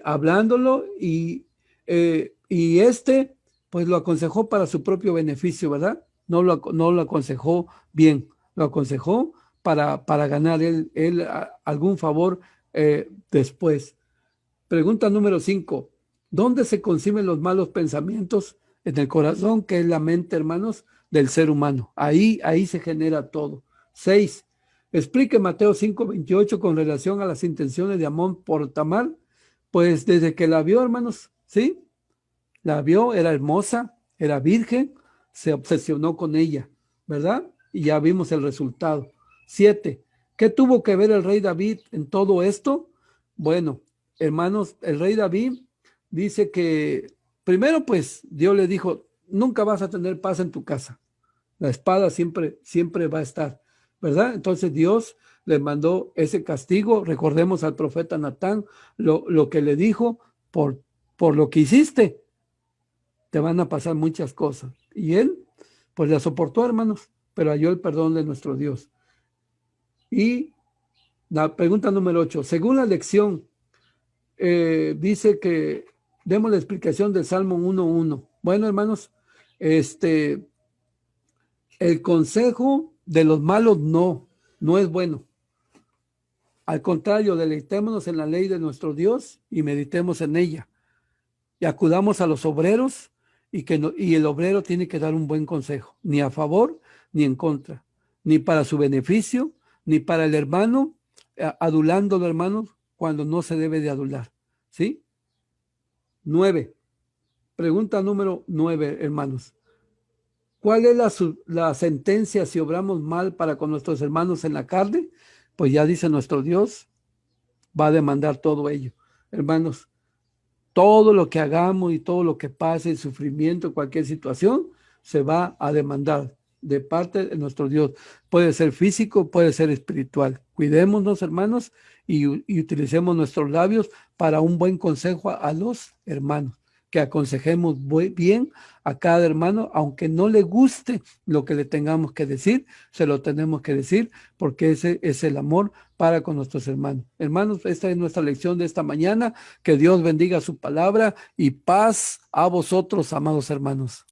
hablándolo, y pues lo aconsejó para su propio beneficio, ¿verdad? No lo aconsejó bien, lo aconsejó para ganar él algún favor después. Pregunta número 5: ¿dónde se conciben los malos pensamientos? En el corazón, que es la mente, hermanos, del ser humano. Ahí se genera todo. 6: explique Mateo 5:28 con relación a las intenciones de Amón por Tamar. Pues desde que la vio, hermanos, ¿sí? La vio, era hermosa, era virgen, se obsesionó con ella, ¿verdad? Y ya vimos el resultado. 7: ¿qué tuvo que ver el rey David en todo esto? Bueno, hermanos, el rey David dice que primero, pues Dios le dijo: nunca vas a tener paz en tu casa. La espada siempre va a estar, ¿verdad? Entonces Dios le mandó ese castigo. Recordemos al profeta Natán, lo que le dijo: por lo que hiciste, te van a pasar muchas cosas. Y él, pues la soportó, hermanos, pero halló el perdón de nuestro Dios. Y la pregunta número 8: según la lección dice que demos la explicación del Salmo 1:1. Bueno, hermanos, el consejo de los malos no es bueno. Al contrario, deleitémonos en la ley de nuestro Dios y meditemos en ella. Y acudamos a los obreros y el obrero tiene que dar un buen consejo, ni a favor ni en contra, ni para su beneficio, ni para el hermano, adulándolo, hermanos, cuando no se debe de adular. ¿Sí? 9. Pregunta número 9, hermanos. ¿Cuál es la sentencia si obramos mal para con nuestros hermanos en la carne? Pues ya dice nuestro Dios, va a demandar todo ello. Hermanos, todo lo que hagamos y todo lo que pase, el sufrimiento, cualquier situación, se va a demandar de parte de nuestro Dios. Puede ser físico, puede ser espiritual. Cuidémonos, hermanos, y utilicemos nuestros labios para un buen consejo a los hermanos. Que aconsejemos bien a cada hermano, aunque no le guste lo que le tengamos que decir, se lo tenemos que decir, porque ese es el amor para con nuestros hermanos. Hermanos, esta es nuestra lección de esta mañana. Que Dios bendiga su palabra y paz a vosotros, amados hermanos.